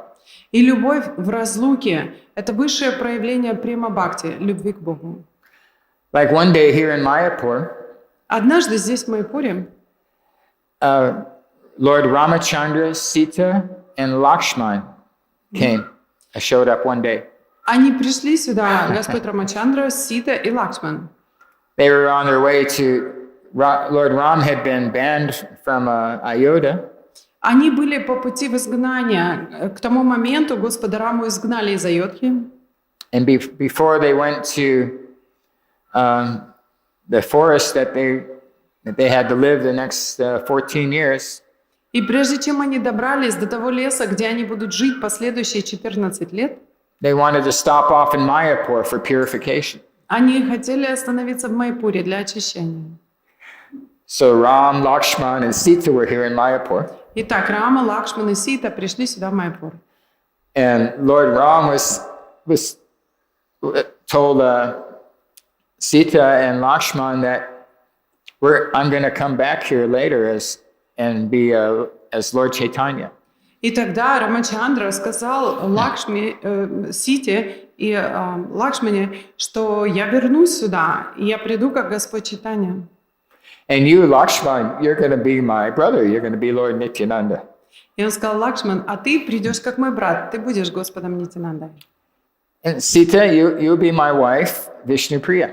И любовь в разлуке – это высшее проявление према-бхакти, любви к Богу. Like one day here in Mayapur, Однажды здесь, в Майяпуре, Lord Ramachandra, Sita, and Lakshman showed up one day. они пришли сюда, Господь Рамачандра, Сита и Лакшман. They were on their way to, Lord Ram had been banned from Ayodhya. Они были по пути в изгнание. К тому моменту Господа Раму изгнали из Айодхи. And before they went to the forest that they had to live the next 14 years, И прежде чем они добрались до того леса, где они будут жить последующие 14 лет, they wanted to stop off in Mayapur for purification. они хотели остановиться в Майяпуре для очищения. So Ram, Lakshman, and Sita were here in Mayapur. Итак, Рама, Лакшман и Сита пришли сюда в Майяпур. And Lord Ram was told Sita and Lakshman that I'm going to come back here later and be as Lord Chaitanya. И тогда Рамачандра сказал Сите и Лакшмане, что я вернусь сюда, и я приду как Господь Чайтанья. And you, Lakshman, you're going to be my brother. You're going to be Lord Nityananda. И он сказал: Лакшман, а ты придешь как мой брат, ты будешь Господом Нитянандой. And Sita, you'll be my wife, Vishnupriya.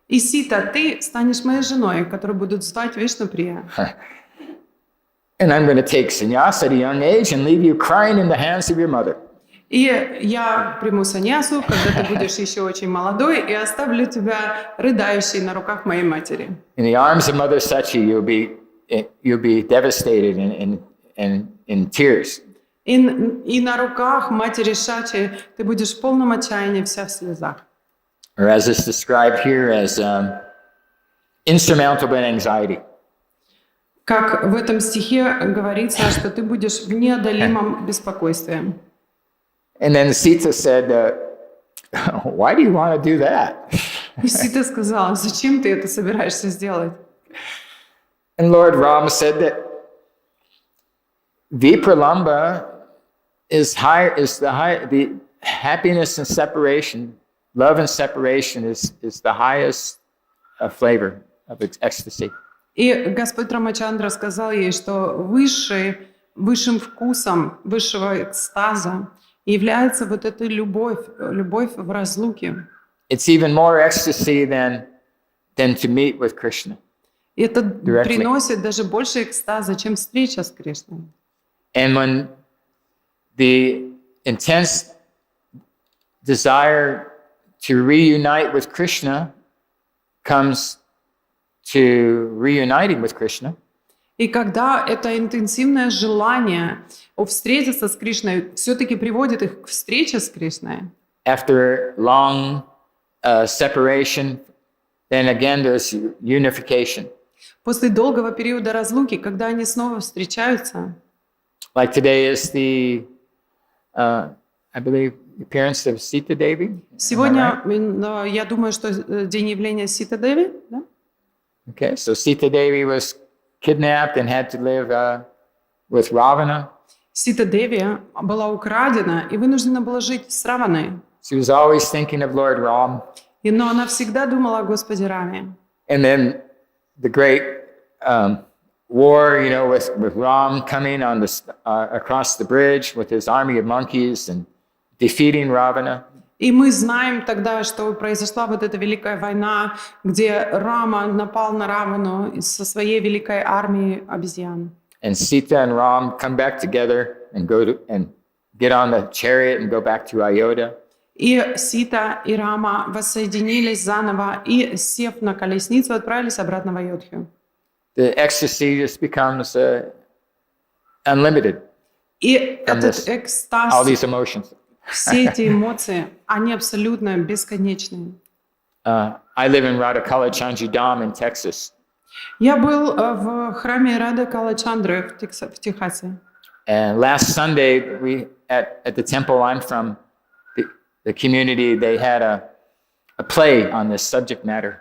И Сита, ты станешь моей женой, которую будут звать Вишнуприя. And I'm going to take sannyas at a young age and leave you crying in the hands of your mother. И я приму саньясу, когда ты будешь еще очень молодой, и оставлю тебя рыдающей на руках моей матери. In the arms of Mother Sachi, you'll be devastated and in tears. И на руках матери Шачи ты будешь в полном отчаянии, вся в слезах. Or as is described here as insurmountable anxiety. Как в этом стихе говорится, что ты будешь в неодолимом беспокойстве. And then Sita said, why do you want to do that? И Сита сказала: зачем ты это собираешься сделать? And Lord Ram said that Vipralamba is the happiness and separation, love and separation is the highest flavor of ecstasy. И Господь Рамачандра сказал ей, что высшим вкусом высшего экстаза является вот эта любовь в разлуке. It's even more ecstasy than to meet with Krishna. И это приносит даже больше экстаза, чем встреча с Кришной. And when the intense desire to reunite with Krishna comes to reuniting with Krishna, и когда это интенсивное желание встретиться с Кришной все-таки приводит их к встрече с Кришной, after long separation, then again there's unification. после долгого периода разлуки, когда они снова встречаются, Like today is the, I believe, appearance of Sita Devi. сегодня, я думаю, что день явления Сита Деви, да? Okay, so Sita Devi was kidnapped and had to live with Ravana. Сита Деви была украдена и вынуждена была жить с Раваной. She was always thinking of Lord Ram. Но она всегда думала о Господе Раме. And then the great war, with Ram coming on across the bridge with his army of monkeys and defeating Ravana. И мы знаем тогда, что произошла вот эта великая война, где Рама напал на Равану со своей великой армией обезьян. And Sita and Ram come back together and and get on the chariot and go back to Ayodhya. И Сита, и Рама воссоединились заново и, сев на колесницу, отправились обратно в Айодхью. The ecstasy just becomes unlimited. И From этот this, экстаз, all these emotions. все эти эмоции, они абсолютно бесконечные. I live in Radhakalachandji in Texas. Я был в храме Рады Калачандры в Техасе. And last Sunday, we at the temple I'm from, the community, they had a play on this subject matter.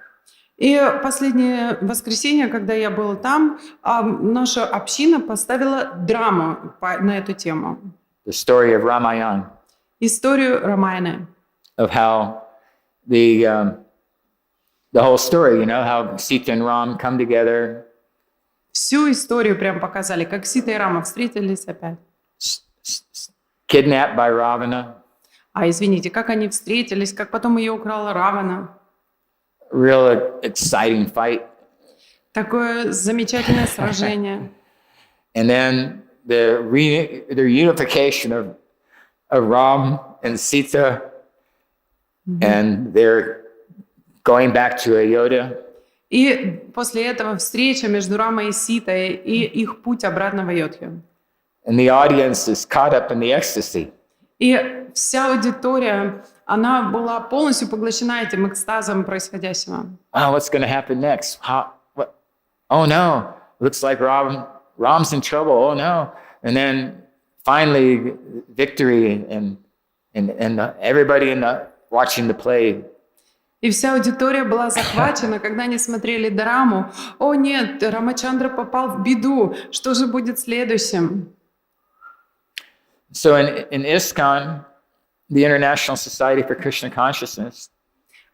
И последнее воскресенье, когда я был там, наша община поставила драму на эту тему. The story of Ramayana, Историю Рамаяны. of how the whole story, how Sita and Ram come together, Всю историю прям показали, как Сита и Рама встретились опять. kidnapped by Ravana. Извините, как они встретились, как потом ее украла Равана. Real exciting fight. Такое замечательное сражение. And then the reunification of Ram and Sita, and they're going back to Ayodhya. И после этого встреча между Рамой и Ситой и их путь обратно в Айодхью. And the audience is caught up in the ecstasy. И вся аудитория, она была полностью поглощена этим экстазом происходящего. Oh, what's going to happen next? What? Oh no, looks like Ram's in trouble. Oh no. And then finally victory and everybody watching the play. И вся аудитория была захвачена, когда они смотрели драму. О нет, Рамачандра попал в беду. Что же будет следующим? So in ISKCON, the International Society for Krishna Consciousness,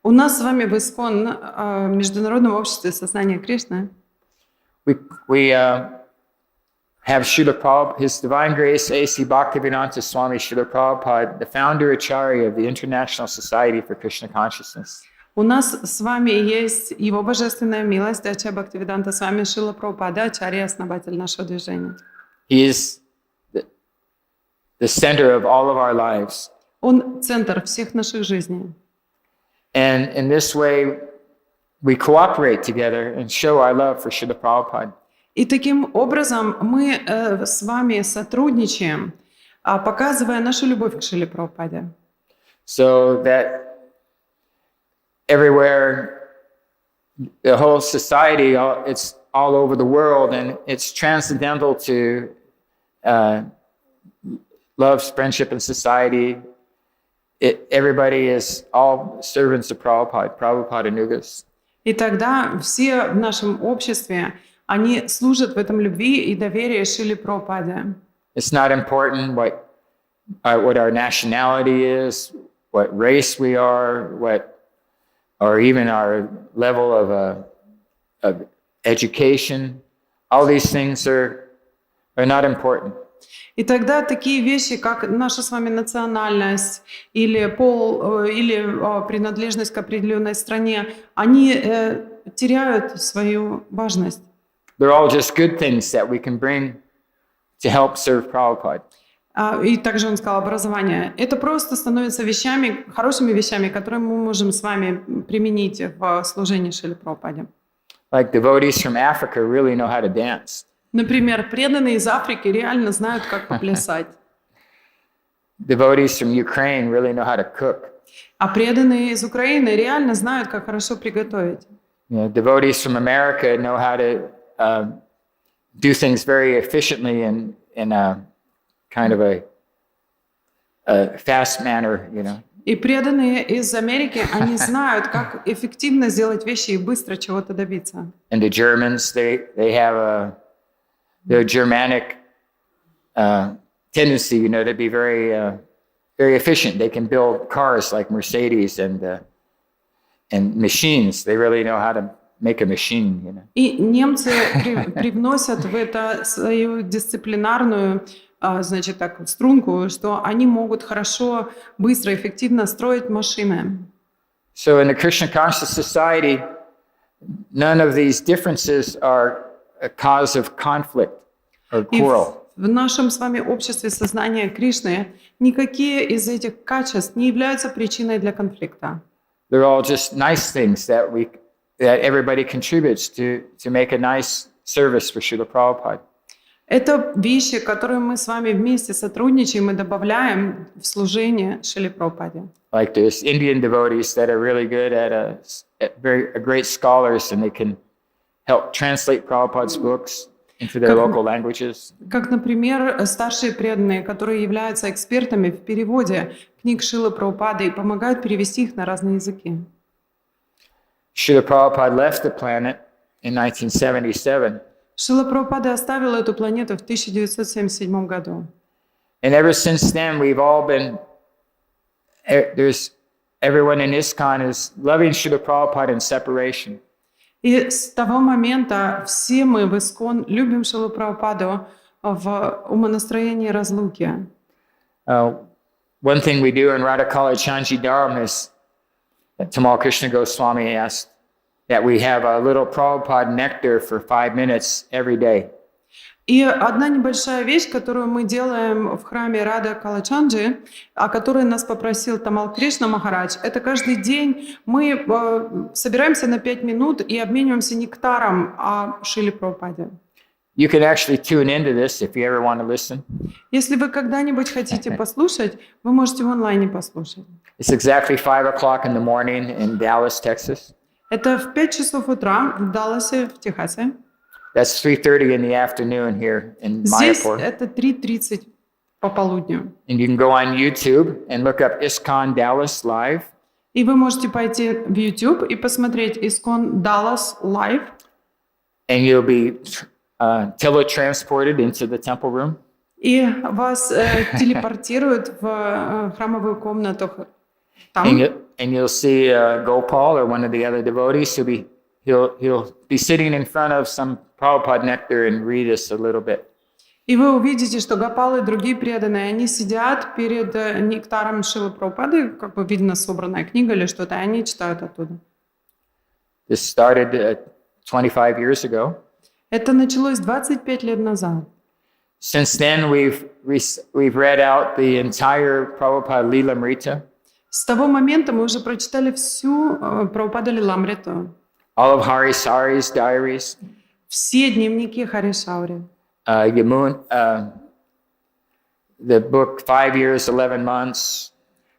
У нас с вами в ИСККОН, Международном обществе сознания Кришны, we have Srila Prabhupada, His Divine Grace A.C. Bhaktivedanta Swami Srila Prabhupada, the founder Acharya of the International Society for Krishna Consciousness. у нас с вами есть Его Божественная милость, Ачарья Бхактивиданта Свами Шрила Прабхупада, Ачарья, основатель нашего движения. He is the center of all of our lives. Он центр всех наших жизней. And in this way, we cooperate together and show our love for Srila Prabhupada. И таким образом мы с вами сотрудничаем, показывая нашу любовь к Шриле Прабхупаде. So that everywhere, the whole society, it's all over the world, and it's transcendental to love, friendship, and society. Everybody is all servants of Prabhupada, Prabhupada Anugas. И тогда все в нашем обществе, они служат в этом любви и доверии Шриле Прабхупаде. It's not important what our nationality is, what race we are, or even our level of education. All these things are not important. И тогда такие вещи, как наша с вами национальность или пол, или принадлежность к определенной стране, они теряют свою важность. They're all just good things that we can bring to help serve Prabhupada. И также он сказал образование. Это просто становится вещами, хорошими вещами, которые мы можем с вами применить в служении Шриле Прабхупаде. Like devotees from Africa really know how to dance. Например, преданные из Африки реально знают, как поплясать. Devotees from Ukraine really know how to cook. А преданные из Украины реально знают, как хорошо приготовить. Devotees from America know how to do things very efficiently in a kind of a fast manner, И преданные из Америки, они знают, как эффективно сделать вещи и быстро чего-то добиться. And the Germans, they have their Germanic tendency, to be very efficient. They can build cars like Mercedes and machines. They really know how to make a machine, И немцы привносят в это свою дисциплинарную, струнку, что они могут хорошо, быстро, эффективно строить машины. So in the Krishna Conscious Society, none of these differences are a cause of conflict or И quarrel. в нашем с вами обществе сознания Кришны никакие из этих качеств не являются причиной для конфликта. They're all just nice things that everybody contributes to make a nice service for Srila Prabhupada. Это вещи, которые мы с вами вместе сотрудничаем и добавляем в служение Шриле Прабхупаде. Like there's Indian devotees that are really good at great scholars, and they can help translate Prabhupada's books into their local languages. Как, например, старшие преданные, которые являются экспертами в переводе книг Шрилы Прабхупады и помогают перевести их на разные языки. Srila Prabhupada left the planet in 1977. Шрила Прабхупада оставил эту планету в 1977 году. And ever since then, we've all been, everyone in ISKCON is loving Srila Prabhupada in separation. И с того момента все мы в ИСККОН любим Шрилу Прабхупаду в умонастроении разлуки. One thing we do in Caitanya-charitamrita is that Tamal Krishna Goswami asked that we have a little Prabhupada nectar for 5 minutes every day. И одна небольшая вещь, которую мы делаем в храме Рада Калачанджи, о которой нас попросил Тамал Кришна Махарадж, это каждый день мы собираемся на 5 минут и обмениваемся нектаром о Шриле Прабхупаде. You can actually tune into this if you ever want to listen. Если вы когда-нибудь хотите послушать, вы можете в онлайне послушать. It's exactly 5 o'clock in the morning in Dallas, Texas. Это в 5 часов утра в Далласе, в Техасе. That's 3:30 in the afternoon here in Здесь Mayapur. это 3:30 по полудню. And you can go on YouTube and look up ISKCON Dallas Live. И вы можете пойти в YouTube и посмотреть ISKCON Dallas Live. And you'll be teletransported into the temple room. И вас телепортируют в храмовую комнату там. And you'll see Gopal or one of the other devotees. He'll be sitting in front of some Prabhupada nectar and read us a little bit. И вы увидите, что Гопал и другие преданные, они сидят перед нектаром Шрилы Прабхупады, как бы видно собранная книга или что-то, и они читают оттуда. This started 25 years ago. Это началось 25 лет назад. Since then, we've read out the entire Prabhupada Lilamrita. С того момента мы уже прочитали всю Прабхупада Лиламриту. All of Hari Sari's diaries. Все дневники Хари Шаури. The book 5 years, 11 months.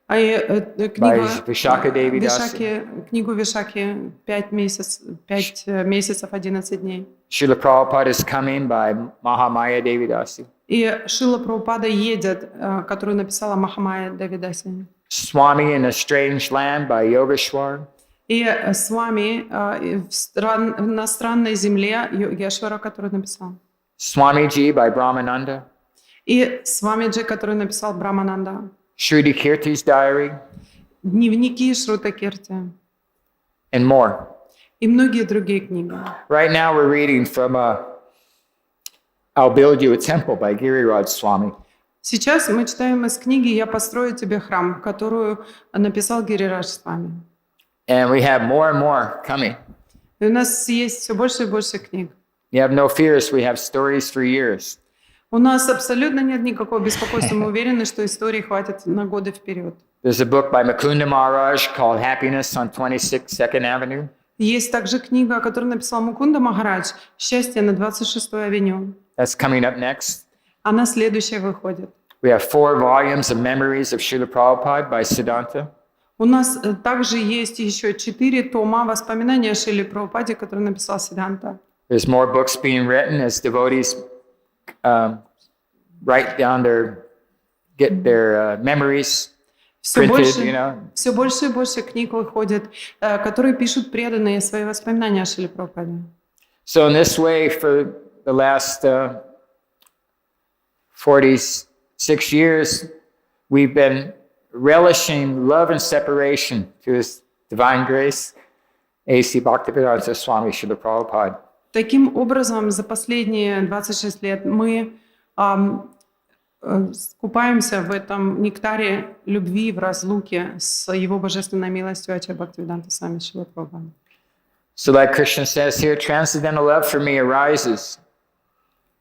Книгу Vishaka Devi Dasi. Книгу Вишаки 5 месяцев, 11 дней. Srila Prabhupada is coming by Mahamaya Devi Dasi. И Шрила Прабхупада едет, которую написала Махамая Деви Даси. Swami in a Strange Land by Yogeshwar. И с вами на странной земле Йогешвара, который написал. Swamiji by Brahmananda. И Свамиджи, который написал Брамананда. Shruti Kirti's diary. Дневники Шрута Кирти. And more. И многие другие книги. Right now we're reading from I'll Build You a Temple by Giriraj Swami. Сейчас мы читаем из книги «Я построю тебе храм», которую написал Гирирадж Свами. And we have more and more coming. И у нас есть все больше и больше книг. You have no fears, we have stories for years. У нас абсолютно нет никакого беспокойства. Мы уверены, что истории хватит на годы вперед. There's a book by Mukunda Maharaj called Happiness on 26th 2nd Avenue. Есть также книга, которую написал Мукунда Махарадж «Счастье на 26-й авеню». That's coming up next. Она следующая выходит. We have 4 volumes of Memories of Srila Prabhupada by Siddhanta. У нас также есть еще 4 тома воспоминания о Шриле Прабхупаде, которые написал Сиддханта. There's more books being written as devotees write down get their memories printed, you know. Все больше и больше книг выходит, которые пишут преданные свои воспоминания о Шриле Прабхупаде. So in this way, for the last 46 years, we've been relishing love and separation to His Divine Grace, A.C. Bhaktivedanta Swami Srila Prabhupada. Таким образом, за последние 26 лет мы купаемся в этом нектаре любви в разлуке с Его божественной милостью Ачарья Бхактивиданта Свами Шрила Прабхупады. So like Krishna says here, transcendental love for me arises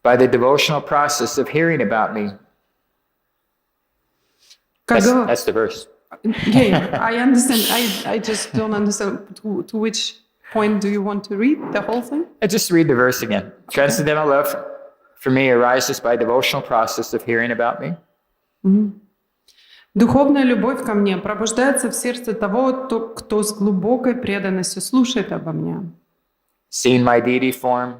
by the devotional process of hearing about me. That's the verse. Yeah, I understand. I just don't understand to which point do you want to read the whole thing? I just read the verse again. Transcendental love for me arises by devotional process of hearing about me. Духовная любовь ко мне пробуждается в сердце того, кто с глубокой преданностью слушает обо мне. Seeing my deity form,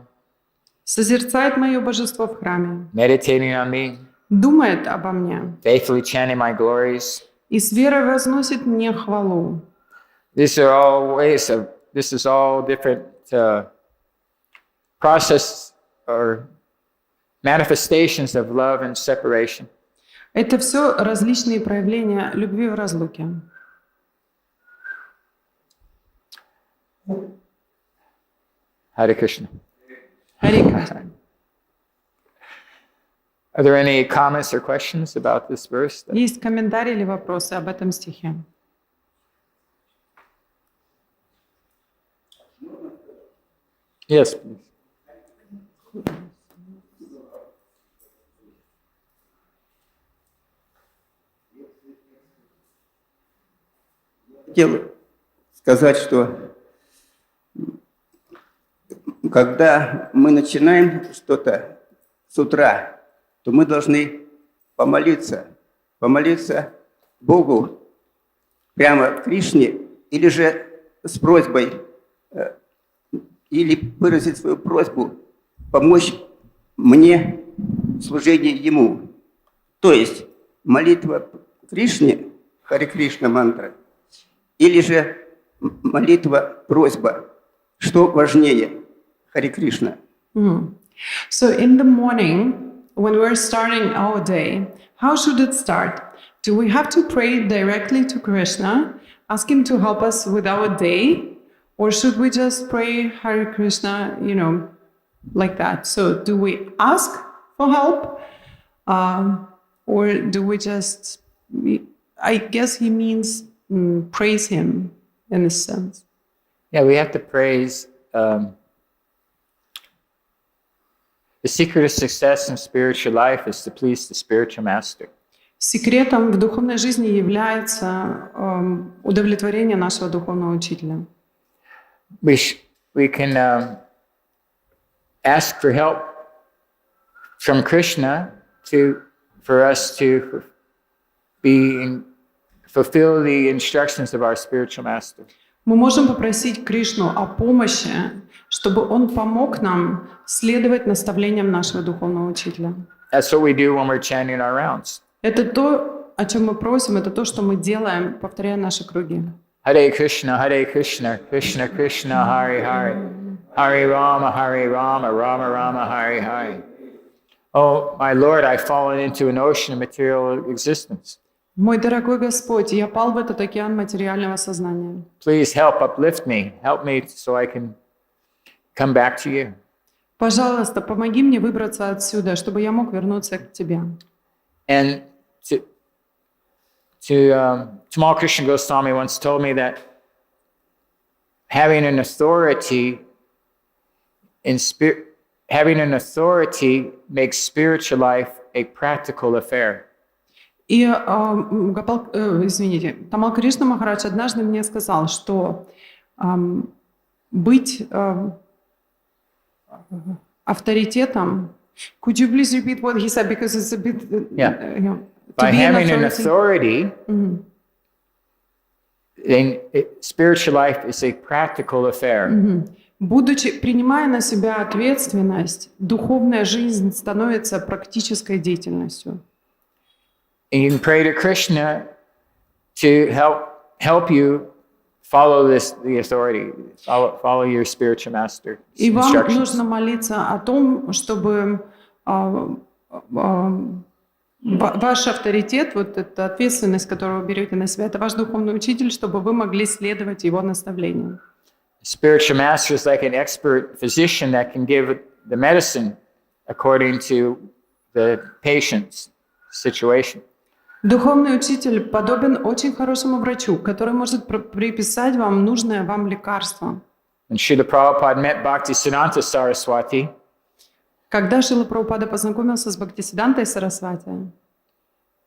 Созерцает мое божество в храме. meditating on me, Думает обо мне. faithfully chanting my glories. И с верой возносит мне хвалу. These are all ways of, this is all different process or manifestations of love and separation. Это все различные проявления любви в разлуке. Hare Krishna. Харе Кришна. Are there any comments or questions about this verse? Есть комментарии или вопросы об этом стихе? Yes, please. Хотел сказать, что когда мы начинаем что-то с утра, то мы должны помолиться Богу, прямо Кришне, или же с просьбой, или выразить свою просьбу, помочь мне в служении Ему. То есть молитва Кришне, Харе Кришна мантра, или же молитва, просьба. Что важнее? Харе Кришна. So in the morning, when we're starting our day, how should it start? Do we have to pray directly to Krishna, ask him to help us with our day? Or should we just pray Hare Krishna, like that? So do we ask for help? Or do we just, I guess he means praise him in a sense. Yeah, we have to praise. The secret of success in spiritual life is to please the spiritual master. Секретом в духовной жизни является удовлетворение нашего духовного учителя. We can ask for help from Krishna for us to fulfill the instructions of our spiritual master. Мы можем попросить Кришну о помощи, чтобы он помог нам следовать наставлениям нашего духовного учителя. That's what we do when we're chanting our rounds. Это то, о чем мы просим, это то, что мы делаем, повторяя наши круги. Hare Krishna, Krishna Krishna, Hare Hare, Hare Rama, Rama Rama, Hare Hare. Oh, my Lord, I've fallen into an ocean of material existence. Мой дорогой Господь, я пал в этот океан материального сознания. Please uplift me, help me so I can come back to you. Пожалуйста, помоги мне выбраться отсюда, чтобы я мог вернуться к Тебе. And Tamal Krishna Goswami once told me that having an authority makes spiritual life a practical affair. И, Тамал Кришна Махарадж однажды мне сказал, что быть авторитетом. Could you please repeat what he said, because it's a bit. By having an authority, then spiritual life is a practical affair. Принимая на себя ответственность, духовная жизнь становится практической деятельностью. And you can pray to Krishna to help you follow the authority, follow your spiritual master. И вам нужно молиться о том, чтобы ваш авторитет, вот эта ответственность, которую вы берете на себя, это ваш духовный учитель, чтобы вы могли следовать его наставлениям. Spiritual master is like an expert physician that can give the medicine according to the patient's situation. Духовный учитель подобен очень хорошему врачу, который может приписать вам нужное вам лекарство. When Srila Prabhupada met Bhaktisiddhanta Saraswati, Когда Шрила Прабхупада познакомился с Бхактисидантой Сарасвати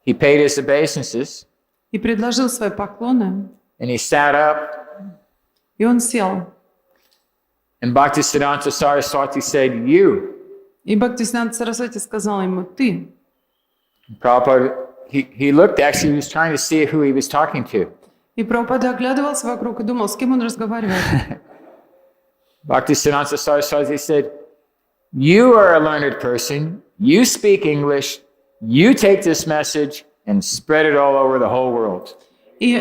he paid his obeisances, и предложил свои поклоны, and he sat up, и он сел. and Bhaktisiddhanta Saraswati said, "You." И Бхактисиданта Сарасвати сказал ему: «Ты». Prabhupada, he looked, actually, he was trying to see who he was talking to. И Прабхупада оглядывался вокруг и думал, с кем он разговаривает. Bhaktisiddhanta Saraswati said, "You are a learned person, you speak English, you take this message and spread it all over the whole world." И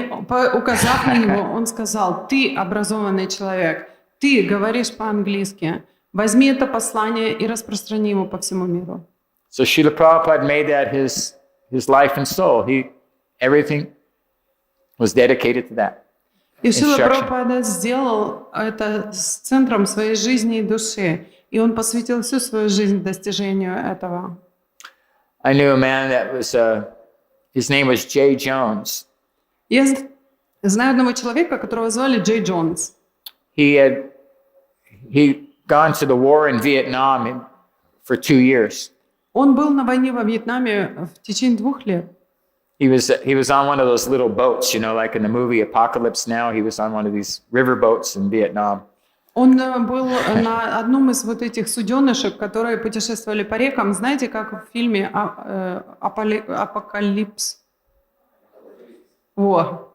указав на него, он сказал: «Ты образованный человек, ты говоришь по-английски, возьми это послание и распространи его по всему миру». So Srila Prabhupada made that his life and soul. Everything was dedicated to that. И Шрила Instruction. Прабхупада сделал это с центром своей жизни и души, и он посвятил всю свою жизнь достижению этого. I knew a man that was, his name was Jay Jones. Я знаю одного человека, которого звали Джей Джонс. He'd gone to the war in Vietnam for 2 years. Он был на войне во Вьетнаме в течение 2 лет. He was on one of those little boats, like in the movie Apocalypse Now. He was on one of these river boats in Vietnam. Он был на одном из вот этих суденышек, которые путешествовали по рекам. Знаете, как в фильме «Апокалипс». Во.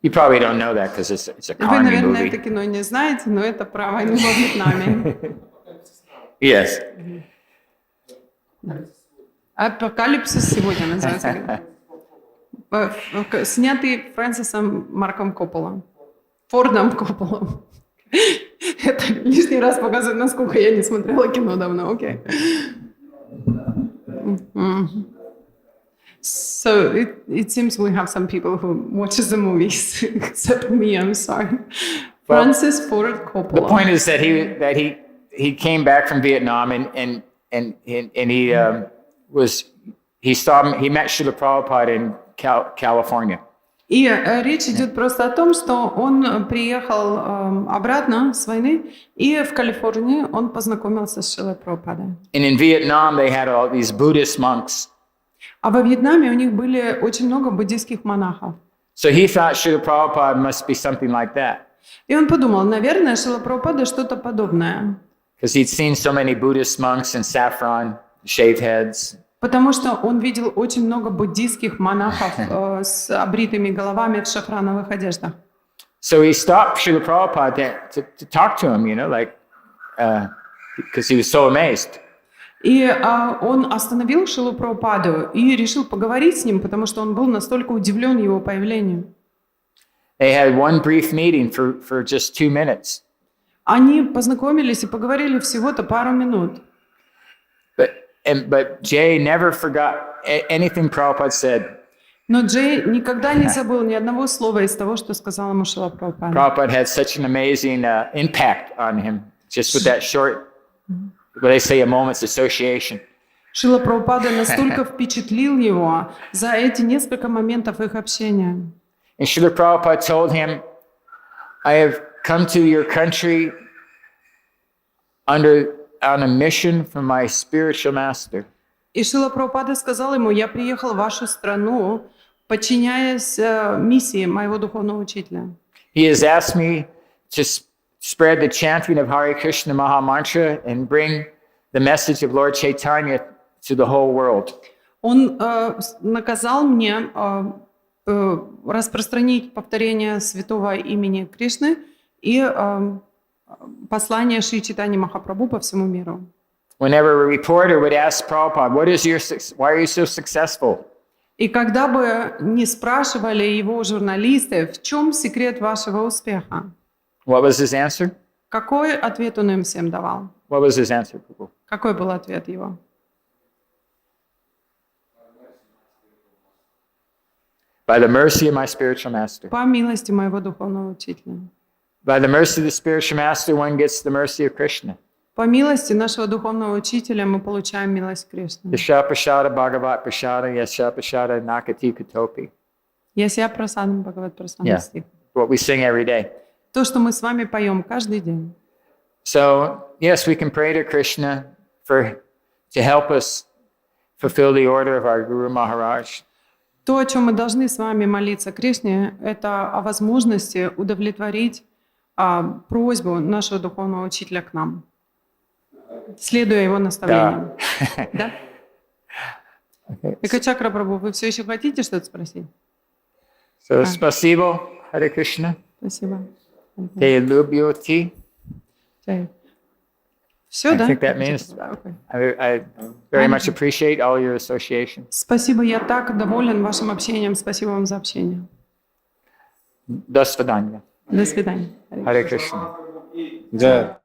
You probably don't know that because it's a Вы, Connery наверное, это movie. кино не знаете, но это про войну во Вьетнаме. Yes. «Апокалипсис» сегодня называется. Снятый Фрэнсисом Марком Коппола. Фордом Копполом. Это лишний раз показывает, насколько я не смотрела кино давно. Окей. So it seems we have some people who watches the movies, except me. I'm sorry. Well, Francis Ford Coppola. The point is that he came back from Vietnam and he met Srila Prabhupada in California. И речь идет просто о том, что он приехал обратно с войны, и в Калифорнии он познакомился с Шрилой Прабхупадой. And in Vietnam they had all these Buddhist monks. А во Вьетнаме у них были очень много буддийских монахов. So he thought Srila Prabhupada must be something like that. И он подумал, наверное, Шрила Прабхупада что-то подобное. Because he'd seen so many Buddhist monks in saffron, shaved heads. Потому что он видел очень много буддийских монахов с обритыми головами в шафрановых одеждах. So he stopped Srila Prabhupada to talk to him, because he was so amazed. И он остановил Шрилу Прабхупаду и решил поговорить с ним, потому что он был настолько удивлен его появлению. They had one brief meeting for just 2 minutes. Они познакомились и поговорили всего-то пару минут. But Jay never forgot anything Prabhupada said. Но Джей никогда не забыл ни одного слова из того, что сказал ему Шрила Прабхупада. Prabhupada had such an amazing impact on him, just with that short, what they say, a moment's association. Шрила Прабхупада настолько впечатлил его за эти несколько моментов их общения. And Srila Prabhupada told him, "I have come to your country on a mission from my spiritual master." И Шрила Прабхупада сказал ему: «Я приехал в вашу страну, подчиняясь миссии моего духовного учителя. He has asked me to spread the chanting of Hare Krishna Maha Mantra and bring the message of Lord Chaitanya to the whole world." Он наказал мне распространить повторение святого имени Кришны и послание Шри Чайтаньи Махапрабху по всему миру. Whenever a reporter would ask Prabhupada, why are you so successful? И когда бы не спрашивали его журналисты, в чем секрет вашего успеха, What was his answer? какой ответ он им всем давал? What was his answer, Prabhu? Какой был ответ его? By the mercy of my spiritual master. По милости моего духовного учителя. By the mercy of the spiritual master, one gets the mercy of Krishna. По милости нашего духовного учителя мы получаем милость Кришны. Yasha prasada bhagavat prasada, yasha prasada nakati katopi. Яся прасадам Бхагават прасадам Yeah, стих. what we sing every day. То, что мы с вами поем каждый день. So, yes, we can pray to Krishna for to help us fulfill the order of our Guru Maharaj. То, о чем мы должны с вами молиться Кришне, это о возможности удовлетворить просьбу нашего духовного учителя к нам, следуя его наставлениям. Да? Экачакра Прабху, вы все еще хотите что-то спросить? So, спасибо, Hare Krishna. Спасибо. Te любите. Все, I да? think that means I very much appreciate all your association. Спасибо, я так доволен вашим общением. Спасибо вам за общение. До свидания. До свидания. Hare Krishna. Да.